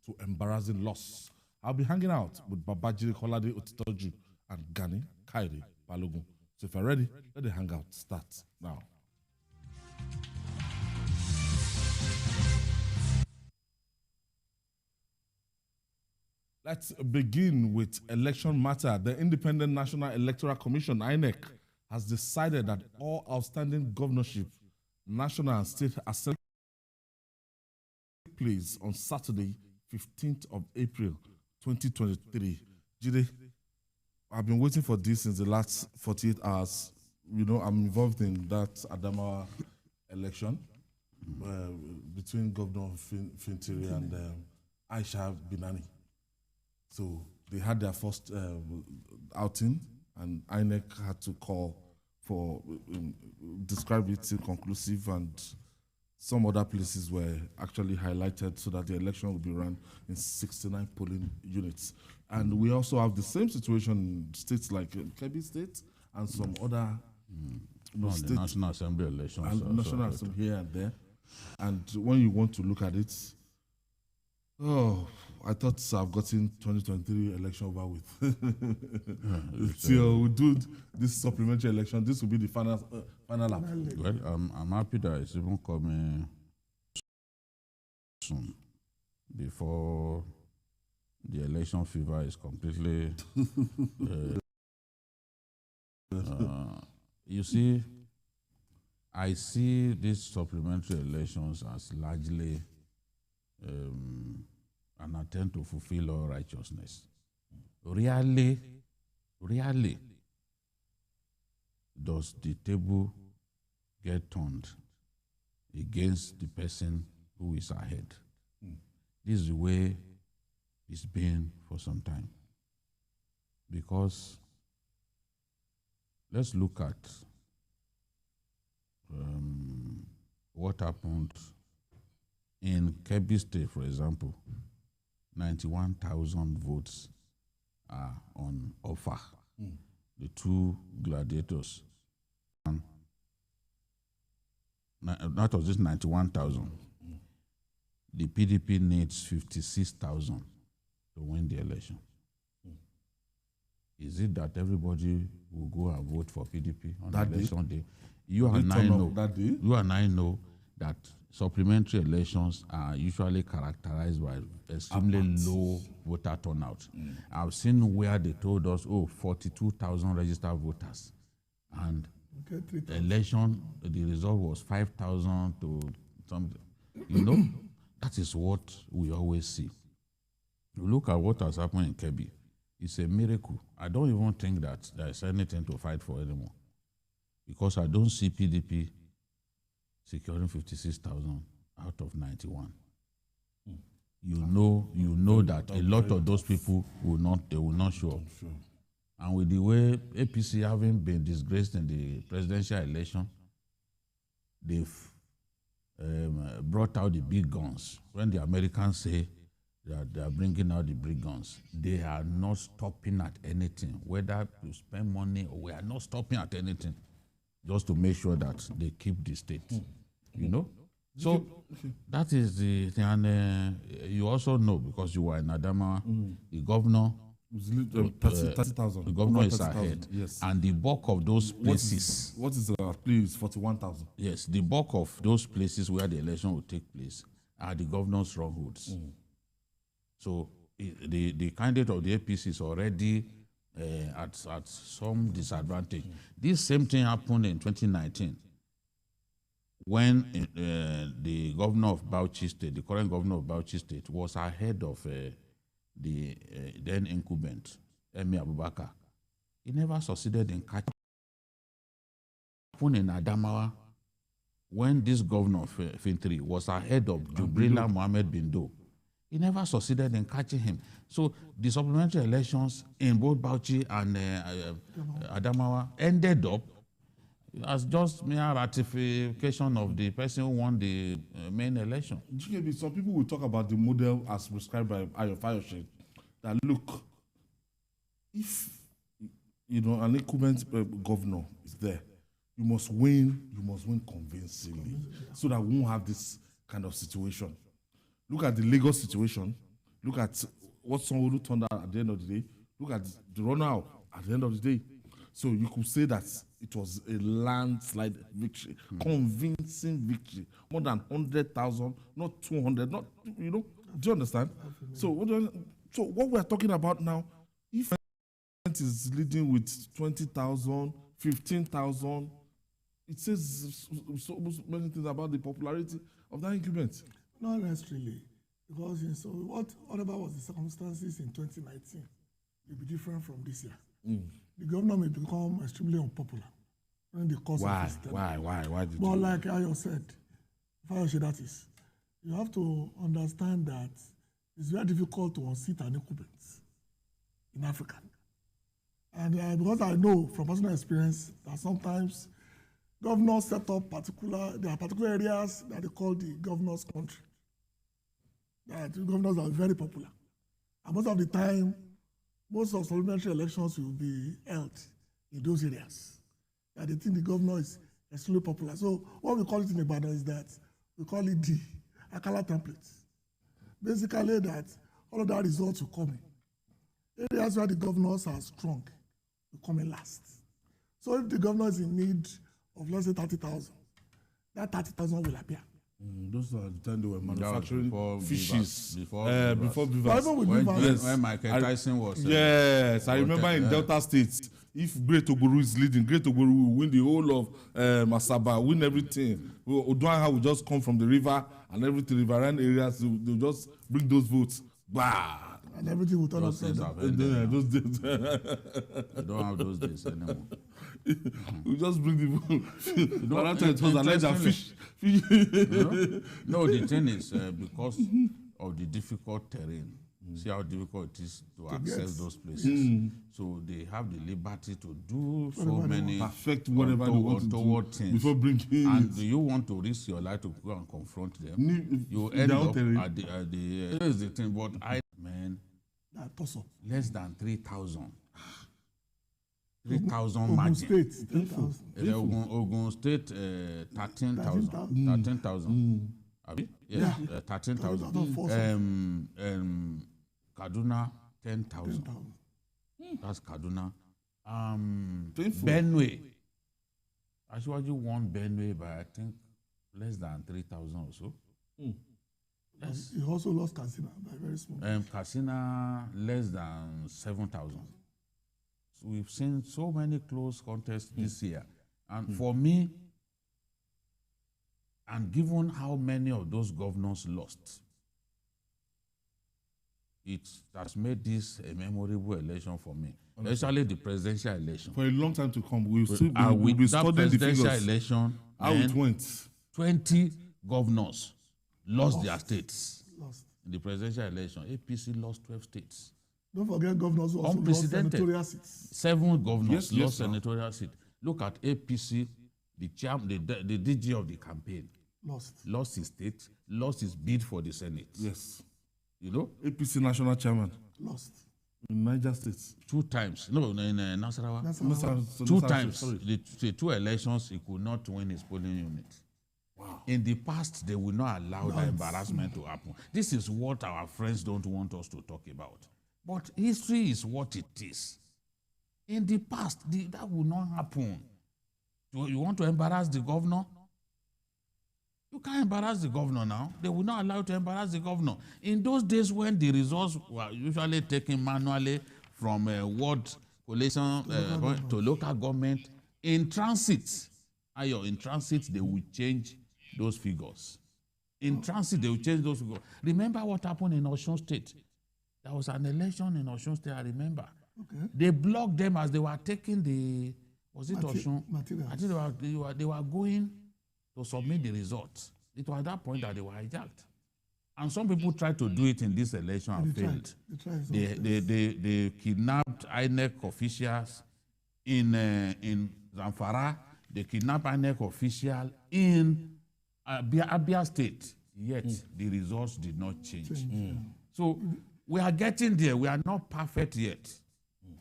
to embarrassing loss. I'll be hanging out with Babajide Kolade Otitoju and Gani Kairi Balogun. So if you're ready, let the hangout start now. Let's begin with election matter. The Independent National Electoral Commission, INEC, has decided that all outstanding governorship, national and state assembly place on Saturday, 15th of April, 2023. Jide, I've been waiting for this since the last 48 hours. You know, I'm involved in that Adamawa election between Governor Fintiri and Aisha Binani. So they had their first outing, and INEC had to call for, describe it conclusive, and some other places were actually highlighted so that the election will be run in 69 polling units. And we also have the same situation in states like Kebbi State and some other states. The National Assembly elections. And National Assembly here and there. And when you want to look at it, I thought I've gotten 2023 election over with. Till we do this supplementary election, this will be the final lap. Well, I'm happy that it's even coming soon, before the election fever is completely. You see, I see these supplementary elections as largely an attempt to fulfill all righteousness. Rarely does the table get turned against the person who is ahead. This is the way it's been for some time. Because let's look at what happened in Kebbi State, for example. 91,000 votes are on offer. The two gladiators. And that was just 91,000. The PDP needs 56,000 to win the election. Is it that everybody will go and vote for PDP on that election day? You and I know that supplementary elections are usually characterized by extremely low voter turnout. I've seen where they told us, 42,000 registered voters. And the election, the result was 5,000 to something. You know, that is what we always see. You look at what has happened in Kebbi, it's a miracle. I don't even think that there's anything to fight for anymore. Because I don't see PDP securing 56,000 out of 91. You know that a lot of those people will not show up. And with the way APC having been disgraced in the presidential election, they've brought out the big guns. When the Americans say that they are bringing out the big guns, they are not stopping at anything. Whether to spend money or we are not stopping at anything, just to make sure that they keep the state. You know? So that is the thing. And you also know, because you were in Adamawa, the governor, 30,000. The governor is ahead. Yes. And the bulk of those places. What is please, 41,000? Yes, the bulk of those places where the election will take place are the governor's strongholds. So the candidate of the APC is already at some disadvantage. This same thing happened in 2019 when the governor of Bauchi State, the current governor of Bauchi State, was ahead of the then incumbent, Emir Abubakar. He never succeeded in catching. In Adamawa, when this governor of Fintiri was ahead of Jubrila Mohammed Bindo, he never succeeded in catching him. So the supplementary elections in both Bauchi and Adamawa ended up as just mere ratification of the person who won the main election. Some people will talk about the model as prescribed by Ayo Fayoshe. That look, if an incumbent governor is there, you must win convincingly, so that we won't have this kind of situation. Look at the Lagos situation. Look at what Sanwo-Olu turned out at the end of the day. Look at the runout at the end of the day. So you could say that it was a landslide victory, convincing victory, more than 100,000, not 200, not, you know, do you understand? So what we are talking about now, if is leading with 20,000, 15,000, it says so many things about the popularity of that incumbent. Not necessarily, because so whatever was the circumstances in 2019 will be different from this year. The governor may become extremely unpopular during the course of his term. Why did but like Ayo said, that is, you have to understand that it's very difficult to unseat an incumbent in Africa. And because I know from personal experience that sometimes governors set up there are particular areas that they call the governor's country. That the governors are very popular. And most of the time, most of supplementary elections will be held in those areas. And they think the governor is extremely popular. So what we call it in Ibadan is that we call it the Akala template. Basically that all of that results will come in. Areas where the governors are strong will come in last. So if the governor is in need of, let's say, 30,000, that 30,000 will appear. Those are the time they were manufacturing fishes. Before Beavers. When Michael Tyson was... Yes, I remember in Delta State, if Great Ogboru is leading, Great Ogboru will win the whole of Asaba, win everything. Oduaha will just come from the river and everything, riverine areas, they'll just bring those votes. Bah! And everything will turn upside down. Those days. I don't have those days anymore. We just bring the vote. But it was alleged that fish. No, the thing is, because of the difficult terrain, see how difficult it is to access those places. So they have the liberty to do so many perfect whatever they want to do things before bringing. And do you want to risk your life to go and confront them? You end up at the here's the thing, but less than 3,000. 3,000 margin. Ogun State, 10,000. Ogun State, 13,000. 13,000. Yes, 13,000. Kaduna, 10,000. That's Kaduna. Benue. Actually won Benue by, I think, less than 3,000 or so. Yes. He also lost Katsina by very small. Katsina, less than 7,000. So we've seen so many close contests this year. And for me, and given how many of those governors lost, it has made this a memorable election for me, especially the presidential election. For a long time to come, we'll be studying the figures. Election, how it went. 20 governors lost their states. In the presidential election, APC lost 12 states. Don't forget governors who also lost senatorial seats. 7 governors lost senatorial seats. Look at APC, the DG of the campaign. Lost his state, lost his bid for the Senate. Yes. You know? APC national chairman. Lost. In Niger State. 2 times. No, in Nasarawa. 2 times. The 2 elections, he could not win his polling unit. Wow. In the past, they will not allow that embarrassment to happen. This is what our friends don't want us to talk about. But history is what it is. In the past, that will not happen. You want to embarrass the governor? You can't embarrass the governor now. They will not allow you to embarrass the governor. In those days when the results were usually taken manually from ward collation to local government, in transit, they will change those figures. In transit, they will change those figures. Remember what happened in Osun State? There was an election in Osun State, I remember. Okay. They blocked them as they were taking Osun? Materials. I think they were going to submit the results. It was at that point that they were hijacked. And some people tried to do it in this election and failed. They kidnapped INEC officials in Zamfara. They kidnapped INEC officials in Abia State. Yet the results did not change. So we are getting there. We are not perfect yet.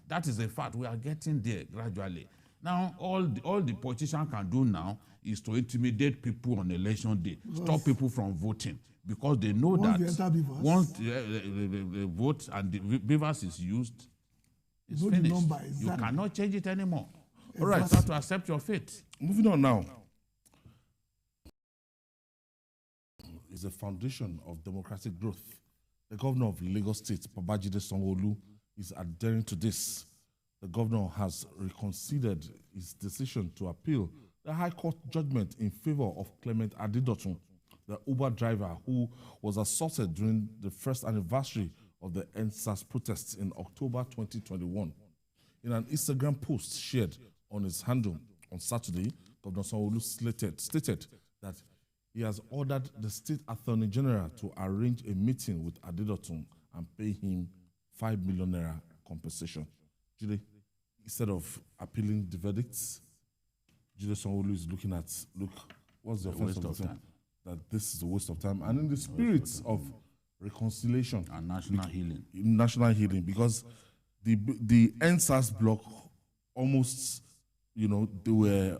That is a fact. We are getting there gradually. Now, all the politician can do now is to intimidate people on election day, stop people from voting. because they know once that once the vote and the beavers is used, it's finished. Exactly. You cannot change it anymore. Exactly. All right, you have to accept your fate. Moving on now. Is a foundation of democratic growth. The governor of Lagos State, Babajide Sanwo-Olu, is adhering to this. The governor has reconsidered his decision to appeal the High Court judgment in favor of Clement Adedotun, the Uber driver who was assaulted during the first anniversary of the EndSARS protests in October 2021. In an Instagram post shared on his handle on Saturday, Governor Sanwo-Olu stated that he has ordered the State Attorney General to arrange a meeting with Adedotun and pay him 5 million naira compensation. Jide, instead of appealing the verdicts, Jide Sanwo-Olu is looking at, look, what's the offense of the time? That this is a waste of time. And in the spirit of reconciliation and national healing. National healing, because the EndSARS bloc almost, they were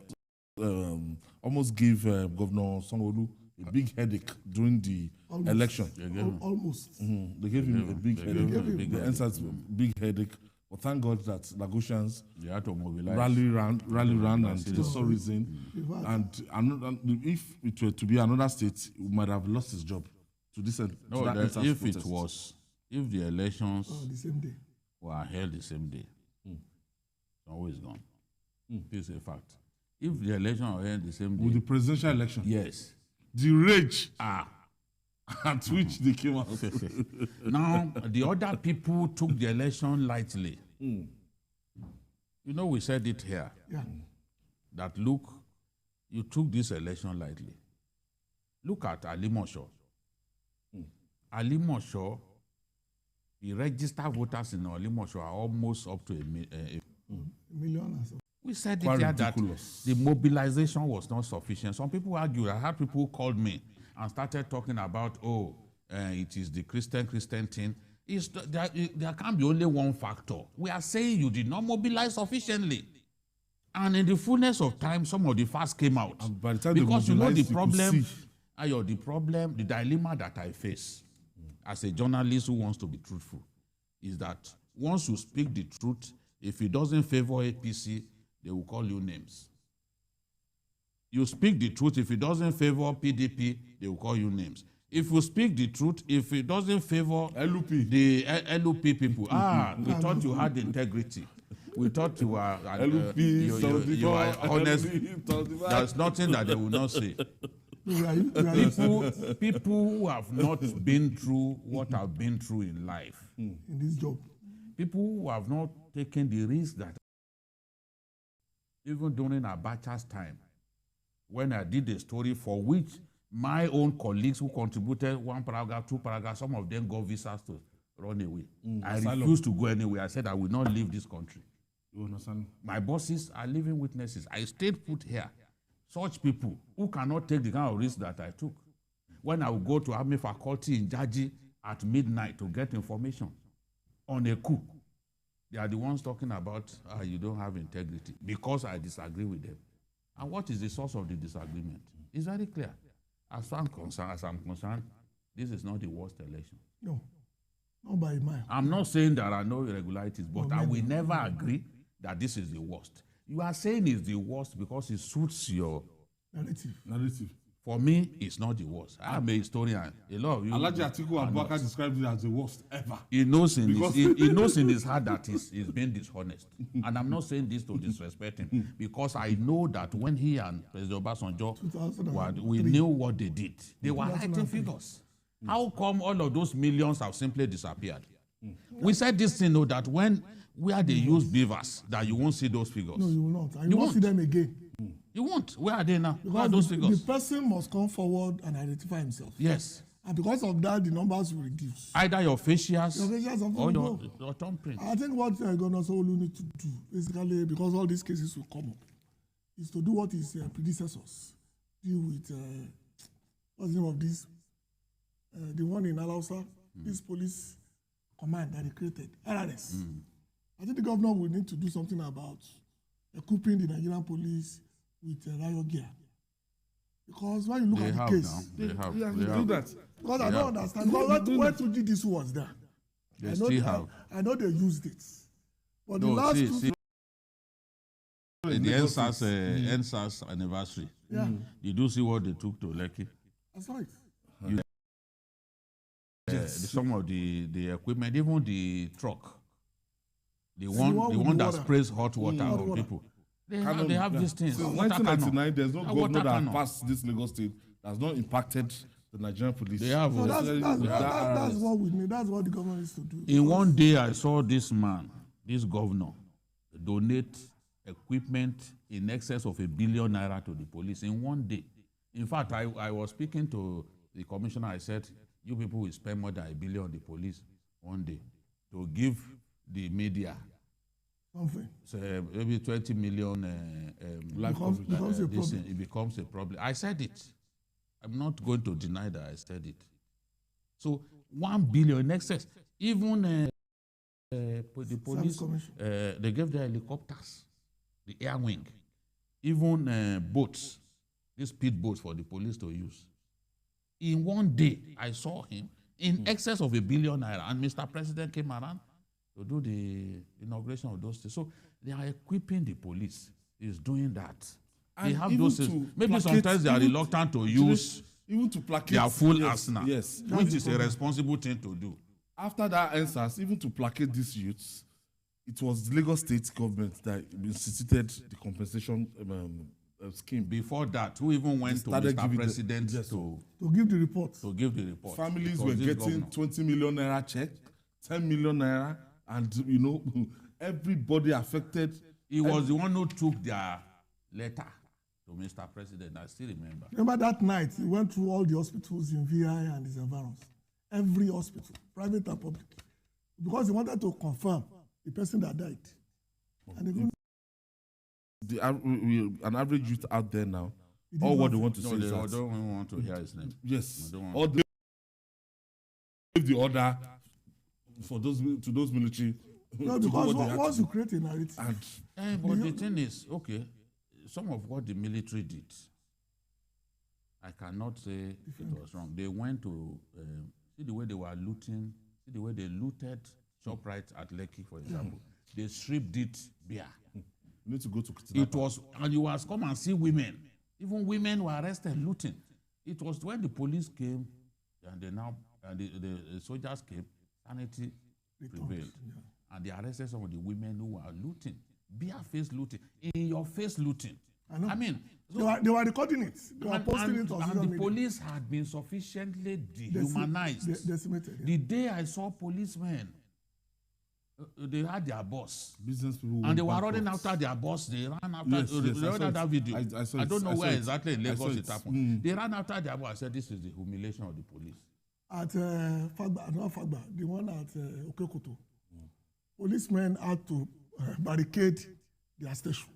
almost gave Governor Sanwo-Olu a big headache during the election. Almost. Mm-hmm. They gave him a big headache. The EndSARS big headache. But thank God that Lagosians rally round and they saw reason. And if it were to be another state, he might have lost his job to this. No, if the elections the same day were held the same day, it's always gone. This is a fact. If the election were held the same day, with the presidential election, yes, the rage at which they came out. Now, the other people took the election lightly. We said it here. Yeah. That, look, you took this election lightly. Look at Alimosho. Alimosho, the registered voters in Alimosho are almost up to a million. We said it here that the mobilization was not sufficient. Some people argue. I had people who called me and started talking about, it is the Christian thing. There can't be only one factor. We are saying you did not mobilize sufficiently. And in the fullness of time, some of the facts came out. And by the time because the dilemma that I face as a journalist who wants to be truthful is that once you speak the truth, if it doesn't favor APC, they will call you names. You speak the truth, if it doesn't favor PDP, they will call you names. If you speak the truth, if it doesn't favor the LUP people, we thought you had integrity. We thought you were you are honest. There's nothing that they will not say. People who have not been through what I've been through in life, in this job, people who have not taken the risk that even during Abacha's time, when I did a story for which my own colleagues who contributed 1 paragraph, 2 paragraphs, some of them got visas to run away. I refused to go anywhere. I said I will not leave this country. You understand? My bosses are living witnesses. I stayed put here. Such people who cannot take the kind of risk that I took. When I would go to Army faculty in Jaji at midnight to get information on a coup, they are the ones talking about you don't have integrity because I disagree with them. And what is the source of the disagreement? It's very clear. As I'm concerned, this is not the worst election. No, not by mine. I'm not saying there are no irregularities, but I will never agree that this is the worst. You are saying it's the worst because it suits your narrative. For me, it's not the worst. I'm a historian. A lot of you. Alhaji Atiku Abubakar described it as the worst ever. He knows in his heart that he's being dishonest. And I'm not saying this to disrespect him, because I know that when he and President Obasanjo, we knew what they did. They were writing figures. How come all of those millions have simply disappeared? We said this thing, that where they use beavers, that you won't see those figures. No, you will not. And you won't see them again. You won't. Where are they now? Where are Because those figures? the person must come forward and identify himself. Yes. And because of that, the numbers will reduce. Either your facials or your thumbprint. I think what Governor Sanwo-Olu needs to do, basically, because all these cases will come up, is to do what his predecessors deal with. What's the name of this? The one in Alausa, this police command that he created, RRS. I think the governor will need to do something about equipping the Nigerian police with riot gear. Because when you look at the case, they do that. Because I don't understand. Because when 2GDC was there, I know they used it. But the last two... The NSAS anniversary. Yeah. Did you see what they took to Lekki? That's right. Some of the equipment, even the truck, the one that sprays hot water on people. They have these things. Since 1999, there's no governor that has passed this Lagos state that has not impacted the Nigerian police. They have. So that's what we need. That's what the government needs to do. In one day, I saw this man, this governor, donate equipment in excess of ₦1 billion to the police in one day. In fact, I was speaking to the commissioner. I said, you people will spend more than $1 billion on the police one day to give the media something. So maybe 20 million. It becomes a problem. I said it. I'm not going to deny that I said it. So 1 billion in excess. Even the police, they gave their helicopters, the air wing, even boats, these speed boats for the police to use. In one day, I saw him in excess of ₦1 billion, and Mr. President came around to do the inauguration of those things. So they are equipping the police. Is doing that. And they have those things. Maybe sometimes they are reluctant to use even to placate their full arsenal, which is a responsible thing to do. After that answers, even to placate these youths, it was the Lagos state government that instituted the compensation scheme. Before that, who even went to Mr. President to give the report? To give the report. Families were getting 20 million naira check, 10 million naira, and everybody affected. He was the one who took their letter to Mr. President. I still remember. Remember that night, he went through all the hospitals in VI and its environs. Every hospital, private and public. Because he wanted to confirm the person that died. And an average youth out there now, all what they want to say is that. I don't want to hear his name. Yes. Or they give the order for those military. No, because once you create a narrative. But the thing is, okay, some of what the military did, I cannot say it was wrong. They went to see the way they were looting, see the way they looted ShopRite at Lekki, for example. They stripped it bare. You need to go to It was, and you was come and see women. Even women were arrested looting. It was when the police came and the soldiers came, sanity prevailed. And they arrested some of the women who were looting, bare-face looting, in your face looting. I mean, so they were recording it. They were posting it on social media. And the police had been sufficiently dehumanized. Decimated. The day I saw policemen, they had their boss. Business people. And they were running after their boss. They ran after that video. I don't know where exactly in Lagos it happened. They ran after their boss. I said, this is the humiliation of the police. At Fagba, the one at Okekoto. Policemen had to barricade their station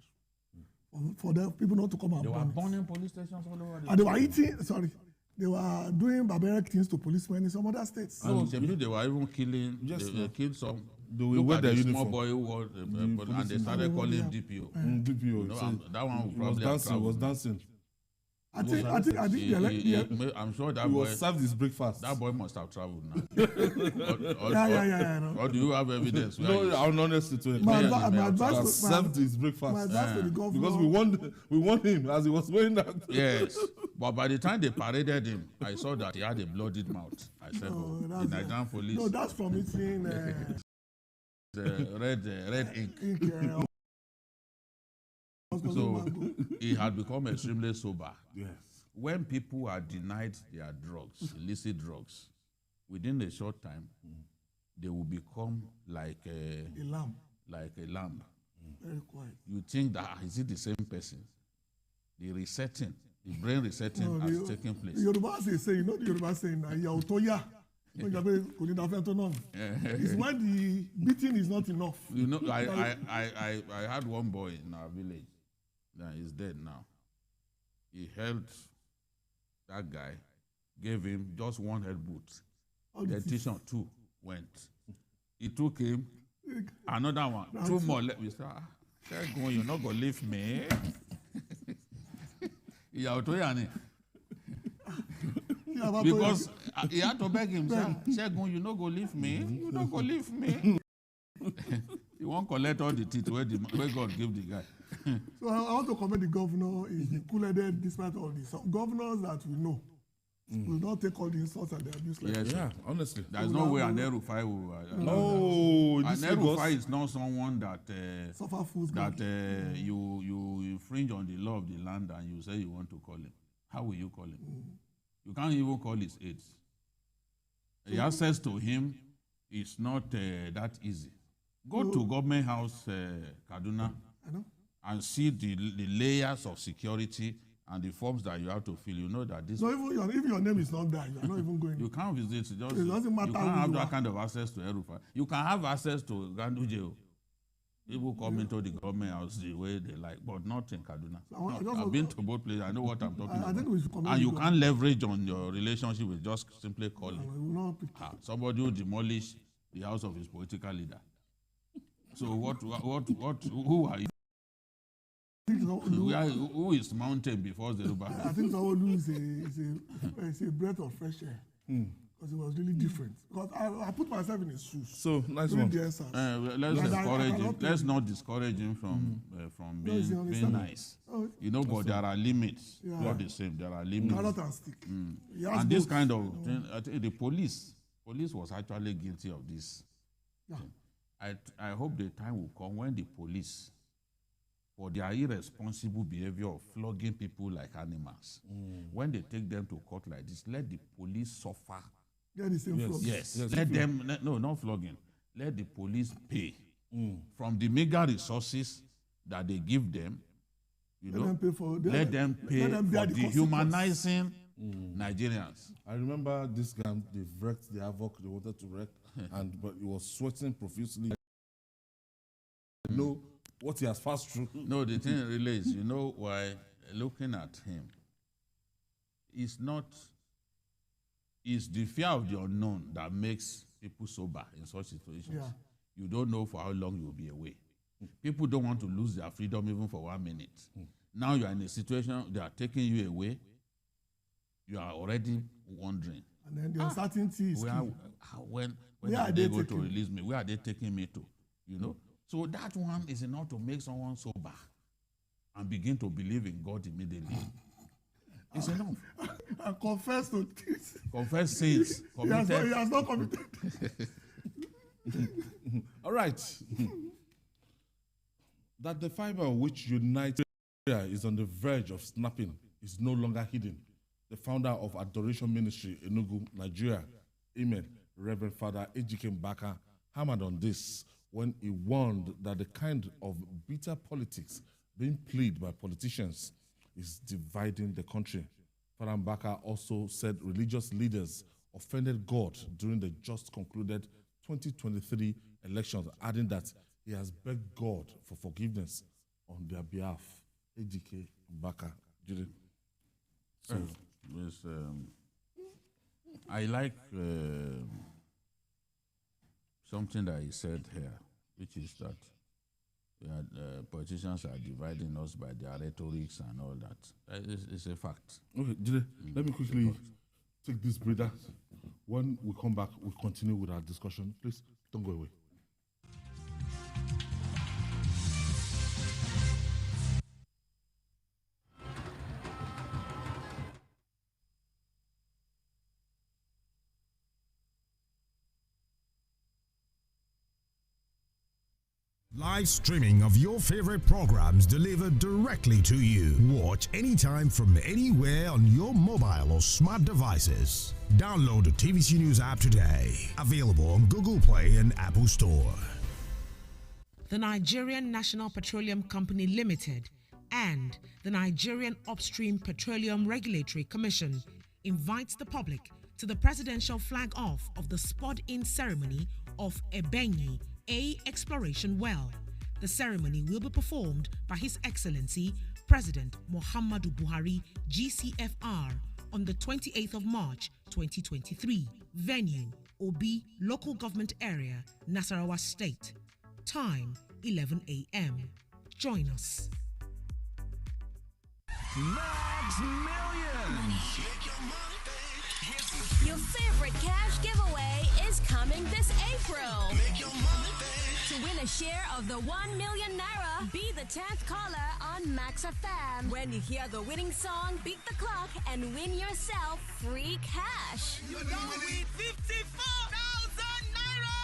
for the people not to come and burn. They were burning police stations all over. And they were they were doing barbaric things to policemen in some other states. So they were even killing. They killed some. Look at the small boy who was, and they started calling him DPO. DPO. That one was dancing. I think I'm sure that he boy was served his breakfast. That boy must have traveled now. Yeah. Or do you have evidence? No, I'm honest to it. My advice served his breakfast. My advice to the governor. Because we want him as he was wearing that. Yes, but by the time they paraded him, I saw that he had a bloodied mouth. I said, the Nigerian police. No, that's from eating red ink. So he had become extremely sober. Yes. When people are denied their drugs, illicit drugs, within a short time, they will become like a lamb. Very quiet. You think that is it the same person? The resetting, the brain resetting has taken place. The Yoruba say, the Yoruba saying, it's when the beating is not enough. I had one boy in our village that is dead now. He held that guy, gave him just one head boot. The teacher, 2 went. He took him, another one, 2 more. We said, you're not going to leave me. Because he had to beg him, Segun, you no go leave me. You no go leave me. He won't collect all the teeth where God gave the guy. So I want to commend the governor. He's cool-headed despite all this. Some governors that we know will not take all the insults and the abuse like that. Yeah, honestly. There's no way an Erufai will. An Erufai is not someone that suffer fools that you infringe on the law of the land and you say you want to call him. How will you call him? You can't even call his aides. The access to him is not that easy. Go to Government House, Kaduna, and see the layers of security and the forms that you have to fill. You know that this. So if your name is not there, you are not even going. You can't visit. It doesn't matter. You can't have that kind of access to Erufai. You can have access to Ganduje. People come into the government house the way they like, but not in Kaduna. I've been to both places. I know what I'm talking about. And you can't leverage on your relationship with just simply calling. Somebody will demolish the house of his political leader. So who are you? Who is mountain before Zerubbabel? I think Sanwo-Olu is a breath of fresh air. Because it was really different. Because I put myself in his shoes. So, nice one. Let's not discourage him from being nice. But there are limits. Not the same. There are limits. Carrot and stick. And this kind of thing, I think the police was actually guilty of this. Yeah. I hope the time will come when the police, for their irresponsible behavior of flogging people like animals, when they take them to court like this, let the police suffer. The same yes. Let them, not flogging. Let the police pay from the meager resources that they give them. Let them pay for dehumanizing Nigerians. I remember this guy, they wrecked the havoc they wanted to wreck, but he was sweating profusely. You know what he has passed through. No, the thing really is, why looking at him, it's the fear of the unknown that makes people sober in such situations. Yeah. You don't know for how long you will be away. People don't want to lose their freedom even for 1 minute. Now you are in a situation, they are taking you away. You are already wondering. And then the uncertainty is when are they going to release me? Where are they taking me to? So that one is enough to make someone sober and begin to believe in God immediately. It's enough. And confess to this. Confess sins. He has not committed. All right. That the fiber which unites Nigeria is on the verge of snapping is no longer hidden. The founder of Adoration Ministry, Enugu, Nigeria, Amen, Reverend Father Ejike Mbaka, hammered on this when he warned that the kind of bitter politics being played by politicians is dividing the country. Father Mbaka also said religious leaders offended God during the just concluded 2023 elections, adding that he has begged God for forgiveness on their behalf. Ejike Mbaka. So, I like something that he said here, which is that politicians are dividing us by their rhetorics and all that. It's a fact. Okay, Jide, let me quickly take this breather. When we come back, we'll continue with our discussion. Please, don't go away. Live streaming of your favorite programs delivered directly to you. Watch anytime from anywhere on your mobile or smart devices. Download the TVC News app today. Available on Google Play and Apple Store. The Nigerian National Petroleum Company Limited and the Nigerian Upstream Petroleum Regulatory Commission invites the public to the presidential flag-off of the spud-in ceremony of Ebenyi A Exploration Well. The ceremony will be performed by His Excellency President Muhammadu Buhari, GCFR, on the 28th of March 2023. Venue, Obi Local Government Area, Nasarawa State. Time, 11 a.m. Join us. Max Millions. Your favorite cash giveaway is coming this April. Make your money pay. To win a share of the 1 million naira, be the 10th caller on Max FM. When you hear the winning song, beat the clock and win yourself free cash. You don't win 54,000 naira!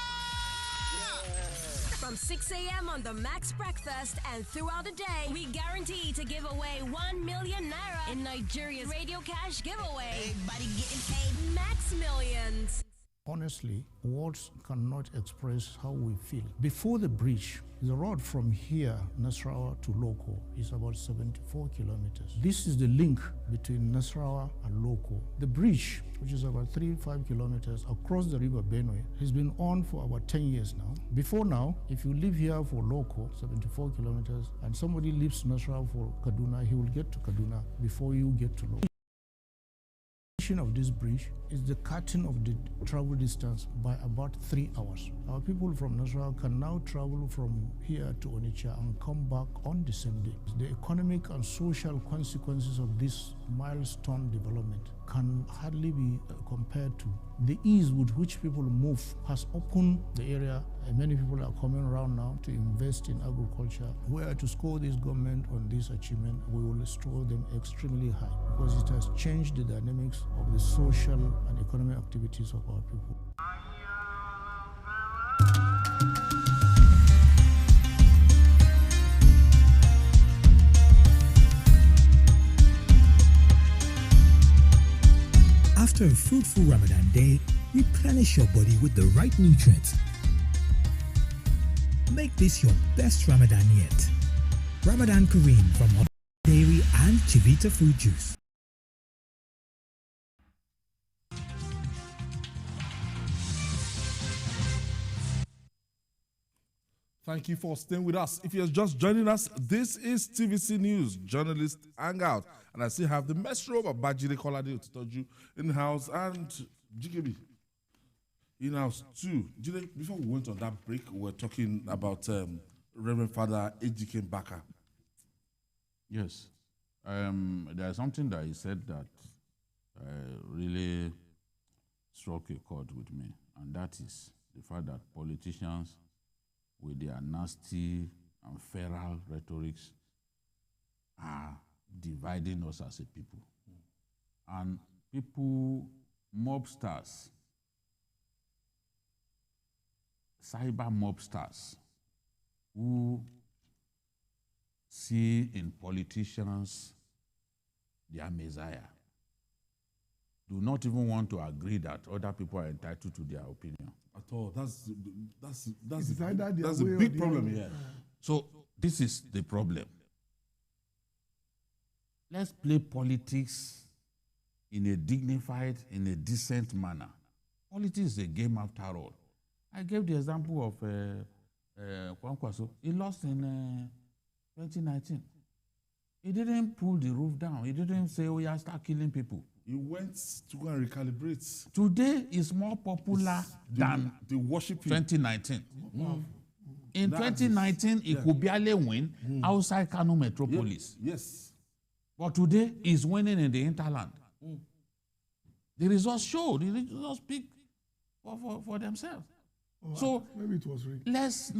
From 6 a.m. on the Max Breakfast and throughout the day, we guarantee to give away 1 million naira in Nigeria's Radio Cash giveaway. Everybody getting paid. Max Millions. Honestly, words cannot express how we feel. Before the bridge, the road from here, Nasarawa to Loko, is about 74 kilometers. This is the link between Nasarawa and Loko. The bridge, which is about 3-5 kilometers across the river Benue, has been on for about 10 years now. Before now, if you live here for Loko, 74 kilometers, and somebody leaves Nasarawa for Kaduna, he will get to Kaduna before you get to Loko. Of this bridge is the cutting of the travel distance by about 3 hours. Our people from Nasarawa can now travel from here to Onitsha and come back on the same day. The economic and social consequences of this milestone development can hardly be compared to the ease with which people move has opened the area, and many people are coming around now to invest in agriculture. Where to score this government on this achievement, we will score them extremely high because it has changed the dynamics of the social and economic activities of our people. After a fruitful Ramadan day, replenish your body with the right nutrients. Make this your best Ramadan yet. Ramadan Kareem from Dairy and Chivita Fruit Juice. Thank you for staying with us. If you're just joining us, this is TVC News Journalist Hangout. And I still have the mess room of Bajire Kolade Otoju in-house and GKB in-house too. Jide, before we went on that break, we were talking about Reverend Father Ejike Mbaka. Yes. There's something that he said that really struck a chord with me, and that is the fact that politicians, with their nasty and feral rhetorics, are dividing us as a people. And people, mobsters, cyber mobsters, who see in politicians their messiah, do not even want to agree that other people are entitled to their opinion. At all. That's a big problem here. So this is the problem. Let's play politics in a dignified, in a decent manner. Politics is a game after all. I gave the example of Kwankwaso. He lost in 2019. He didn't pull the roof down. He didn't say, oh, yeah, start killing people. He went to go and recalibrate. Today is more popular than the worship 2019. In 2019, he could barely win outside Kano Metropolis. Yes. But today, he's winning in the hinterland. The results show. The results speak for themselves. So maybe it was rigged. Let's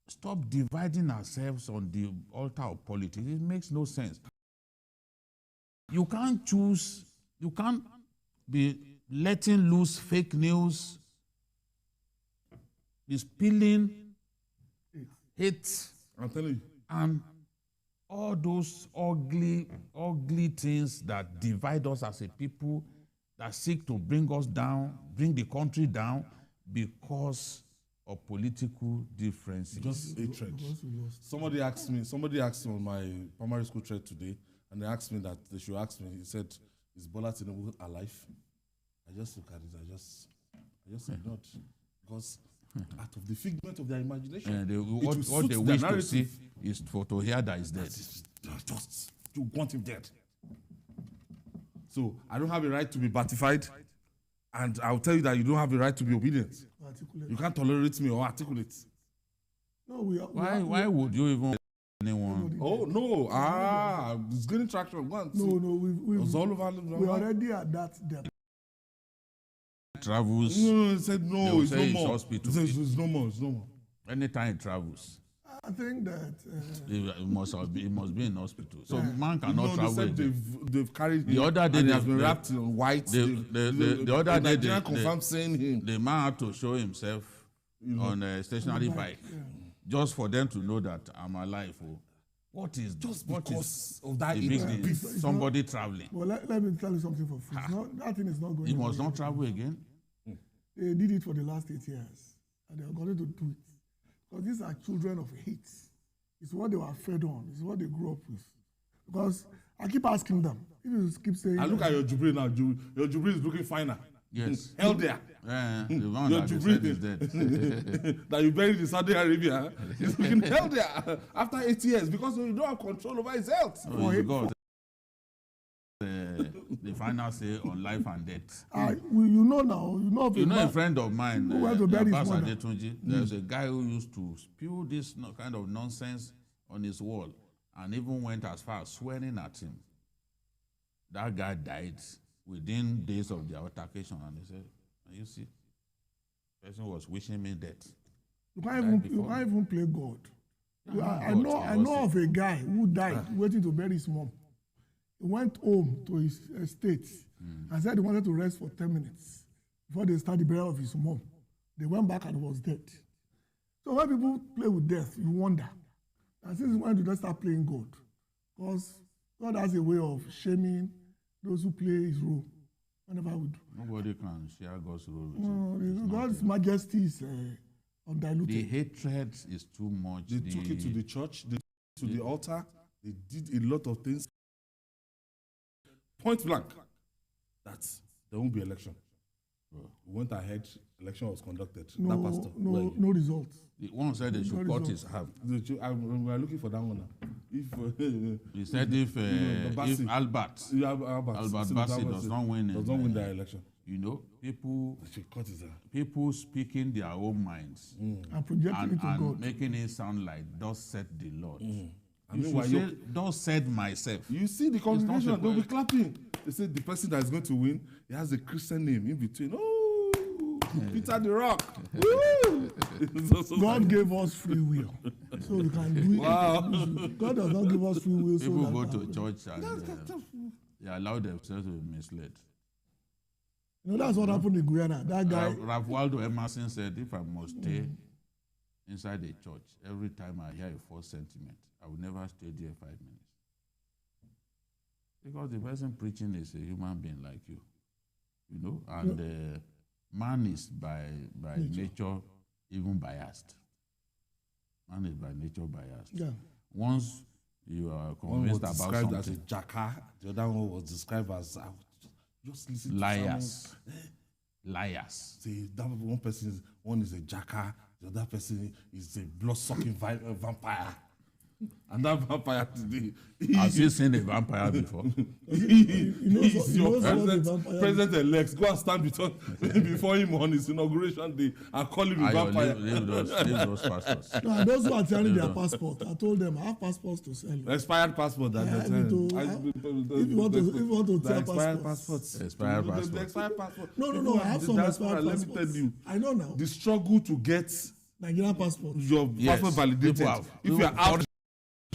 stop dividing ourselves on the altar of politics. It makes no sense. You can't be letting loose fake news, be spilling hate, I'm telling you. and all those ugly things that divide us as a people, that seek to bring us down, bring the country down because of political differences. Just hatred. Somebody asked me on my primary school thread today, and they asked me that they should ask me. He said, "Is Bola Tinubu alive?" I just look at it. I just said not, because out of the figment of their imagination, what they wish to see is to hear that he's dead. Just you want him dead. So I don't have a right to be batified, and I'll tell you that you don't have a right to be obedient. Articulate. You can't tolerate me or articulate. No, Why would you even anyone already. Oh, dead. no. It's getting traction once. No, It was all over. we're already at that depth. Travels. No, he said no, it's no more. Hospital. He said it's no more, it's no more. Anytime he travels, I think that it must be in hospital. So man cannot travel. They said again. they've carried him. The other day and he they has been wrapped in white. The other day Nigeria confirmed saying him. the man had to show himself on a stationary bike, just for them to know that I'm alive. Oh. What is Just what because of that the big evil thing? beef. Somebody traveling. well, let me tell you something for free. That thing is not going He on. must not travel again. They did it for the last 8 years, and they are going to do it. Because these are children of hate. It's what they were fed on. It's what they grew up with. Because I keep asking them. If you keep saying... I look at your Jubilee now. Your Jubilee is looking finer. Yes. Held there. The one Your that they Jubilee said is dead. that you buried in Saudi Arabia is looking held there after 8 years because you don't have control over his health. Oh, you got the final say on life and death. you know now. You know a friend of mine, who went to bury his Abbas mother. Adetunji, there's a guy who used to spew this kind of nonsense on his wall and even went as far as swearing at him. That guy died within days of the altercation, and he said, you see, the person was wishing me death. You can't even play God. I know of a guy who died waiting to bury his mom. He went home to his estate and said he wanted to rest for 10 minutes before they start the burial of his mom. They went back and he was dead. So when people play with death, you wonder. And since when do they start playing God? Because God has a way of shaming those who play his role whenever we do. Nobody can share God's role with him. God's majesty is undiluted. The hatred is too much. They took it to the church, they took it to the altar, they did a lot of things. Point blank, that there won't be election. We went ahead, election was conducted. That pastor, no results. The one said they should cut his hand. We are looking for that one now. He said if Albert Bassi does not win the election, you know, people cut his hand. People speaking their own minds and projecting it to God, making it sound like "Thus said the Lord." I mean, you should say, "Thus said myself." You see the congregation; they'll be clapping. They say the person that is going to win, he has a Christian name in between. Oh, Peter the Rock. God gave us free will, so we can do it. Wow. God does not give us free will. People so go to church and they allow themselves to be misled. You know, that's what happened in Guyana. That guy. Ralph Waldo Emerson said, "If I must stay inside a church, every time I hear a false sentiment, I will never stay there 5 minutes." Because the person preaching is a human being like you, you know, and man is by nature even biased. Man is by nature biased. Yeah. Once you are convinced about something, one was described as a jacker, the other one was described as just listen liars. Liars. See, that one person one is a jacker, the other person is a blood-sucking vampire. And that vampire today. Have you seen a vampire before? He's your president-elect. Go and stand before him on his inauguration day and call him a vampire. Leave those pastors. No, those who are selling their passport, I told them I have passports to sell. Expired passport. If you want to sell passports. Expired passport. No. I have some expired passports. Let me tell you. I know now. The struggle to get Nigerian passport. Your passport validated. If you are out.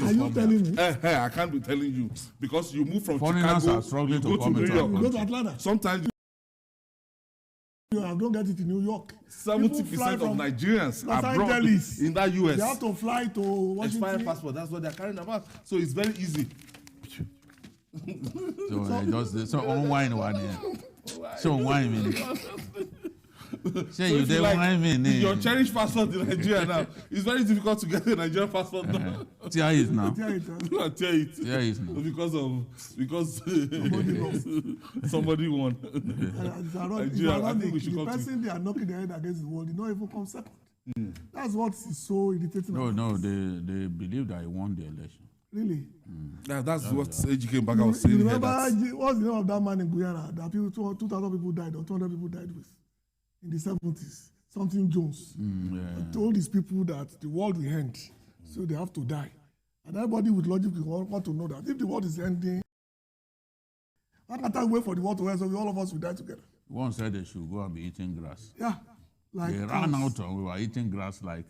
Are you telling me? I can't be telling you because you move from foreigners Chicago, are struggling you go to New York, you go to Atlanta. Sometimes you don't get it in New York. 70% of Nigerians are abroad in that US. They have to fly to Washington. Expired passport. That's what they're carrying about. So it's very easy. So unwind one here. So unwind me. Say so you don't like me. Your cherished passport in Nigeria now. It's very difficult to get a Nigerian passport now. Tear it now. Tear it now. Because somebody won. I think we should the person they are knocking their head against the wall did not even come second. That's what is so irritating. No, they believe that he won the election. Really? That's what AG back. I was saying. Remember what's the name of that man in Guyana that 2,000 people died or 200 people died with? In the 70s, something Jones told his people that the world will end, so they have to die. And everybody with logic will want to know that if the world is ending, why can't I wait for the world to end so all of us will die together? One said they should go and be eating grass. Yeah. Like they ran out and we were eating grass like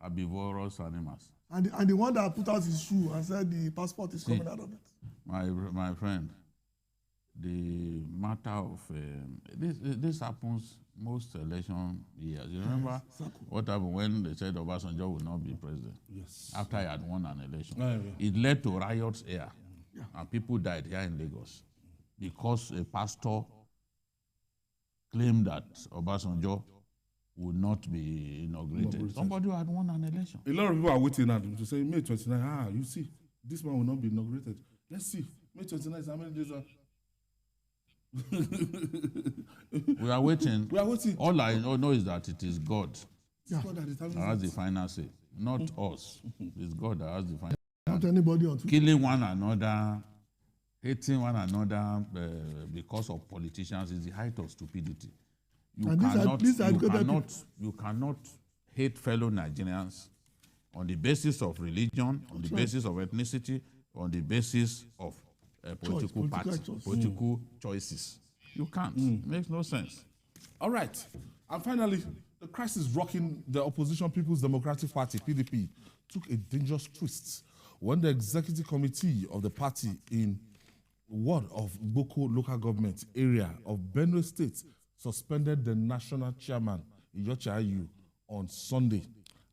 herbivorous animals. And the one that put out his shoe and said the passport is coming out of it. My friend, the matter of this happens most election years. You remember what happened when they said Obasanjo would not be president? Yes. After he had won an election. It led to riots here. Yeah. And people died here in Lagos because a pastor claimed that Obasanjo would not be inaugurated. Somebody who had won an election. A lot of people are waiting now to say May 29. You see, this man will not be inaugurated. Let's see. May 29 is how many days? We are waiting. We are waiting. All I know is that it is God. Yeah. God that has the final say, not us. It's God that has the final say. Not anybody on Twitter. Killing one another, hating one another because of politicians is the height of stupidity. You cannot hate fellow Nigerians on the basis of religion, on the basis of ethnicity, on the basis of political choices. You can't. It makes no sense. All right. And finally, the crisis rocking the opposition People's Democratic Party, PDP, took a dangerous twist when the executive committee of the party in ward of Boko local government area of Benue State suspended the national chairman, Iyochi Ayu, on Sunday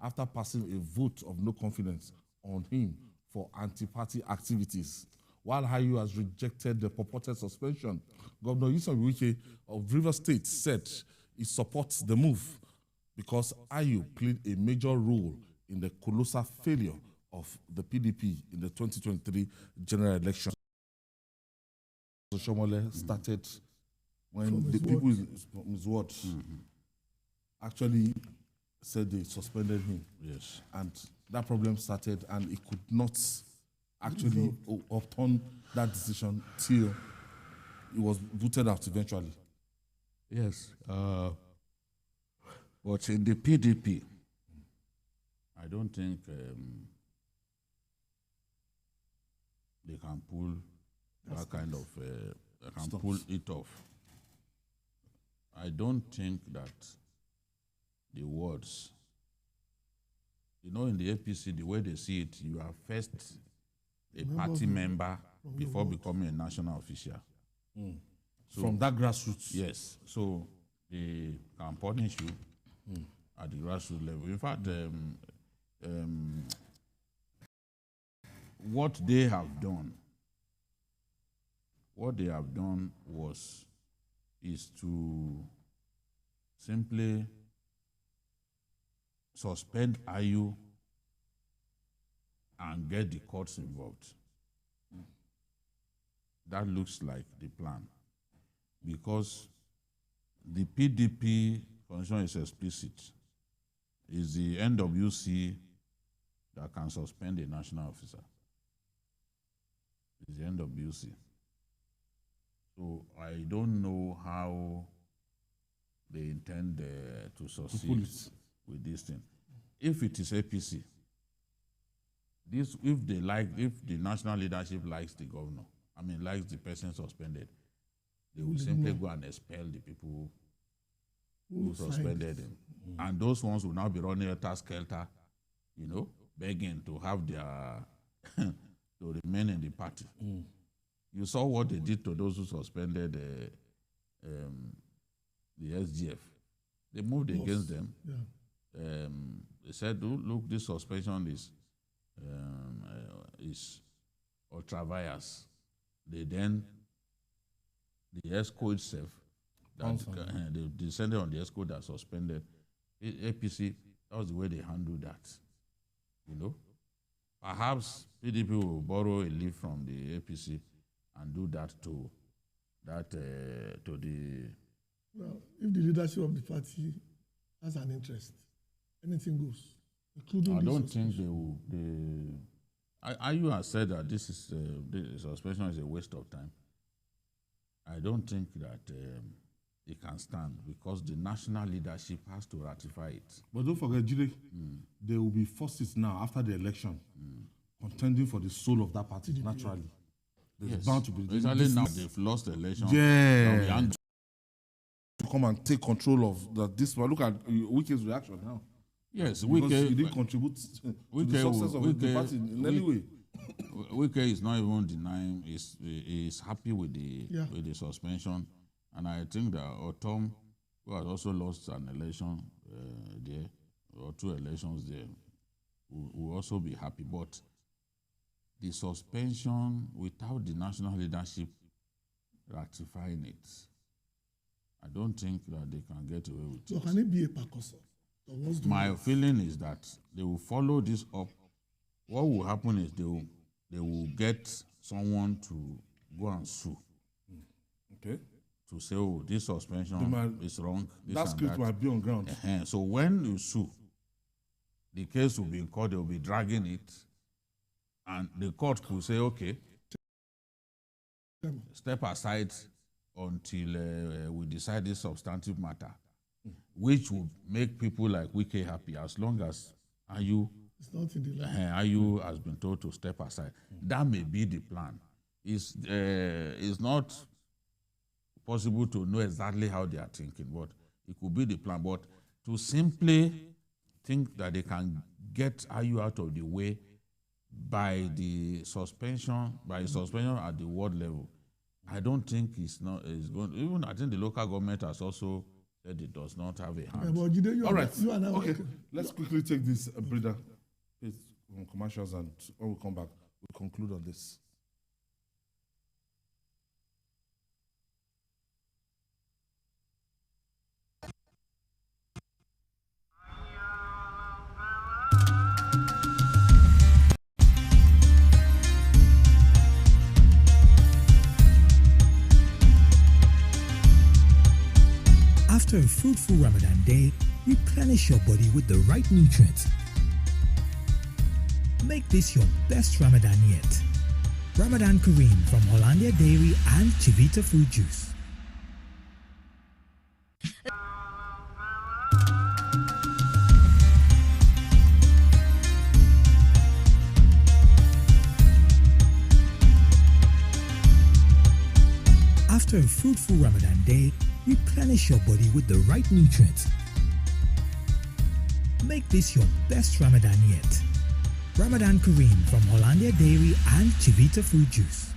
after passing a vote of no confidence on him for anti-party activities. While Ayu has rejected the purported suspension, Governor Wike of Rivers State said he supports the move because Ayu played a major role in the colossal failure of the PDP in the 2023 general election. Shomole started when the people in his ward actually said they suspended him. Yes. And that problem started and he could not actually upturn that decision till it was voted out eventually. Yes. But in the PDP, I don't think they can pull that kind of, pull it off. I don't think that the words, in the APC, the way they see it, you are first a party member before becoming a national official. So, from that grassroots? Yes. So they can punish you at the grassroots level. In fact, what they have done is to simply suspend Ayu and get the courts involved. That looks like the plan. Because the PDP constitution is explicit. It's the NWC that can suspend a national officer. It's the NWC. So I don't know how they intend to succeed with this thing. If it is APC, if the national leadership likes the governor, likes the person suspended, they will simply go and expel the people who suspended him. And those ones will now be running helter-skelter, begging to have their, to remain in the party. You saw what they did to those who suspended the SGF. They moved against them. Yeah. They said, look, this suspension is ultra-vires. The exco itself, they descended on the exco that suspended. APC, that was the way they handled that. Perhaps PDP will borrow a leaf from the APC and do that to the... Well, if the leadership of the party has an interest, anything goes, including I don't think they will... Ayu has said that this suspension is a waste of time. I don't think that it can stand because the national leadership has to ratify it. But don't forget, Jide, there will be forces now after the election contending for the soul of that party naturally. There's bound to be. Especially now they've lost the election. Yeah. To come and take control of this one. Look at Wike's reaction now. Yes, because he didn't contribute to the success of the party in any way. Wike is not even denying. He's happy with the suspension, and I think that Otom, who has also lost an election there, or 2 elections there, will also be happy. But the suspension, without the national leadership ratifying it, I don't think that they can get away with it. So can it be a precursor? My feeling is that they will follow this up. What will happen is they will get someone to go and sue. Okay. To say, oh, this suspension is wrong. That script might be on ground. So when you sue, the case will be in court, they will be dragging it, and the court could say, okay, step aside until we decide this substantive matter, which will make people like Wike happy as long as IU has been told to step aside. That may be the plan. It's not possible to know exactly how they are thinking, but it could be the plan. But to simply think that they can get IU out of the way by suspension at the ward level, I don't think it's going. Even I think the local government has also said it does not have a hand. Yeah, all right. Okay. Let's quickly take this breather. From commercials, and when we come back, we'll conclude on this. After a fruitful Ramadan day, replenish your body with the right nutrients. Make this your best Ramadan yet. Ramadan Kareem from Hollandia Dairy and Chivita Fruit Juice. After a fruitful Ramadan day, replenish your body with the right nutrients. Make this your best Ramadan yet. Ramadan Kareem from Hollandia Dairy and Chivita Fruit Juice.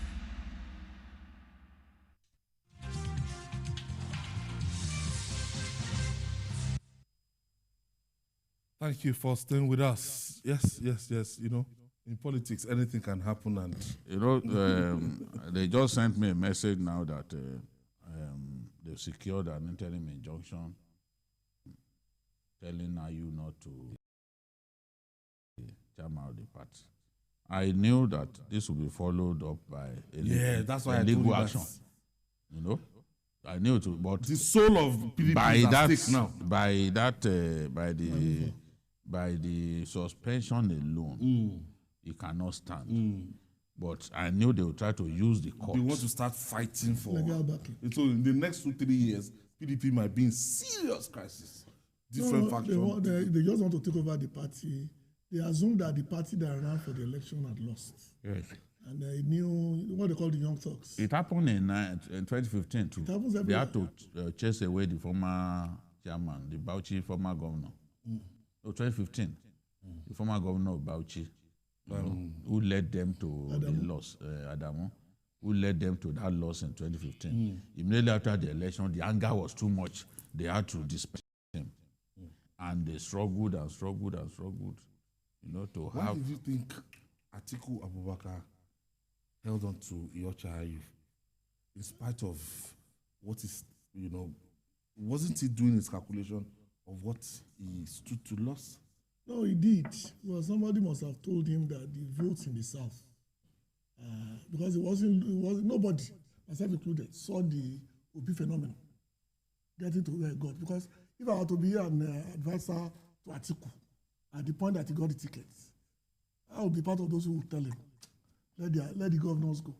Thank you for staying with us. Yes. You know, in politics, anything can happen, and you know, they just sent me a message now that they've secured an interim injunction telling IU not to jam out the party. I knew that this would be followed up by that's why legal action. You know, I knew it, but the soul of PDP is at stake now. By the suspension alone, it cannot stand. But I knew they would try to use the court. They want to start fighting for. So in the next 2-3 years, PDP might be in serious crisis. Different factions. They just want to take over the party. They assume that the party that ran for the election had lost. Yes. And they knew what they call the young thugs. It happened in 2015 too. It happens everywhere. They had to chase away the former chairman, the Bauchi former governor. 2015, the former governor of Bauchi, who led them to the loss, Adamu, who led them to that loss in 2015. Immediately after the election, the anger was too much. They had to disperse him. And they struggled and struggled and struggled, you know, to Why have... did you think Atiku Abubakar held on to Iyorchia Ayu in spite of what is, you know, wasn't he doing his calculation of what he stood to lose? No, he did. Well, somebody must have told him that the votes in the South, because it wasn't nobody, myself included, saw the Obi phenomenon getting to where it got. Because if I were to be an advisor to Atiku at the point that he got the tickets, I would be part of those who would tell him, let the governors go.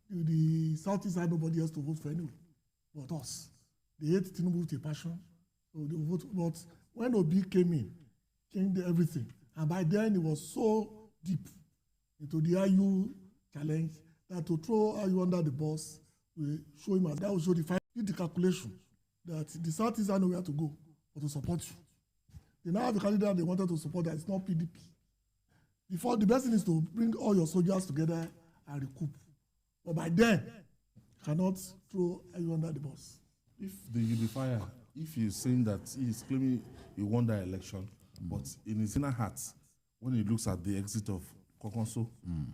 The Southeast had nobody else to vote for anyway, but us. They hate Tinubu with a passion, so they vote. But when Obi came in, changed everything, and by then it was so deep into the IU challenge, that to throw IU under the bus will show him, and that will show the calculation that the Southeast are nowhere to go but to support you. They now have a candidate they wanted to support that is not PDP. The best thing is to bring all your soldiers together and recoup. But by then, you cannot throw IU under the bus. If the unifier, if he's saying that he's claiming he won that election, but in his inner heart, when he looks at the exit of Kokonso,